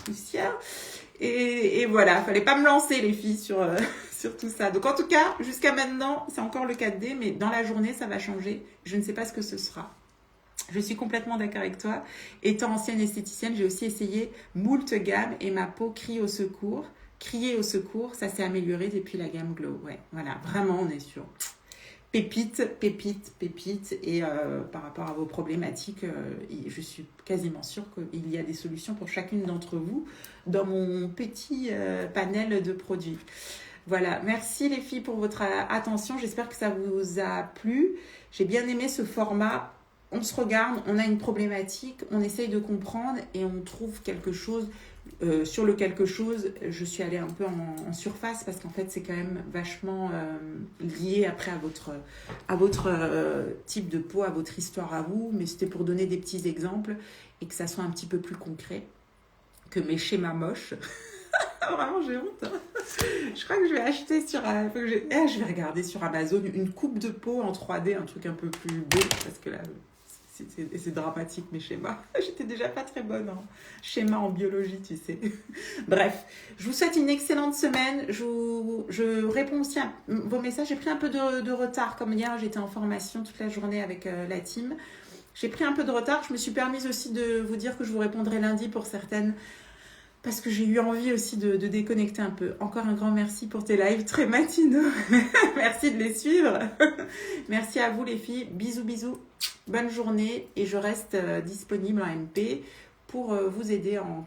A: poussière. Et voilà, fallait pas me lancer les filles sur tout ça. Donc en tout cas, jusqu'à maintenant, c'est encore le 4D, mais dans la journée, ça va changer. Je ne sais pas ce que ce sera. Je suis complètement d'accord avec toi. Étant ancienne esthéticienne, j'ai aussi essayé moult gammes et ma peau crie au secours. Crier au secours, ça s'est amélioré depuis la gamme Glow. Ouais, voilà, vraiment, on est sur pépite. Et par rapport à vos problématiques, je suis quasiment sûre qu'il y a des solutions pour chacune d'entre vous dans mon petit panel de produits. Voilà, merci les filles pour votre attention. J'espère que ça vous a plu. J'ai bien aimé ce format on se regarde, on a une problématique, on essaye de comprendre et on trouve quelque chose. Sur le quelque chose, je suis allée un peu en surface parce qu'en fait, c'est quand même vachement lié après à votre type de peau, à votre histoire à vous. Mais c'était pour donner des petits exemples et que ça soit un petit peu plus concret que mes schémas moches. Vraiment, j'ai honte. Hein. Je crois que je vais acheter je vais regarder sur Amazon une coupe de peau en 3D, un truc un peu plus beau parce que là, c'est dramatique mes schémas. J'étais déjà pas très bonne en schéma en biologie, tu sais. Bref, je vous souhaite une excellente semaine. Je réponds aussi à vos messages. J'ai pris un peu de retard. Comme hier, j'étais en formation toute la journée avec la team. J'ai pris un peu de retard. Je me suis permise aussi de vous dire que je vous répondrai lundi pour certaines. Parce que j'ai eu envie aussi de déconnecter un peu. Encore un grand merci pour tes lives très matinaux. Merci de les suivre. Merci à vous les filles. Bisous, bisous. Bonne journée. Et je reste disponible en MP pour vous aider au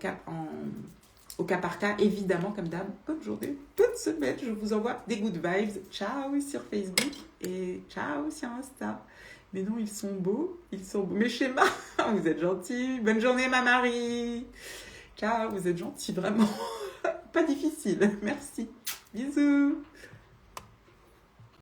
A: cas par cas. Évidemment, comme d'hab. Bonne journée. Toute semaine, je vous envoie des good vibes. Ciao sur Facebook et ciao sur Insta. Mais non, ils sont beaux. Ils sont beaux. Mes schémas. Vous êtes gentils. Bonne journée, ma Marie. Ciao, vous êtes gentils, vraiment. Pas difficile. Merci. Bisous.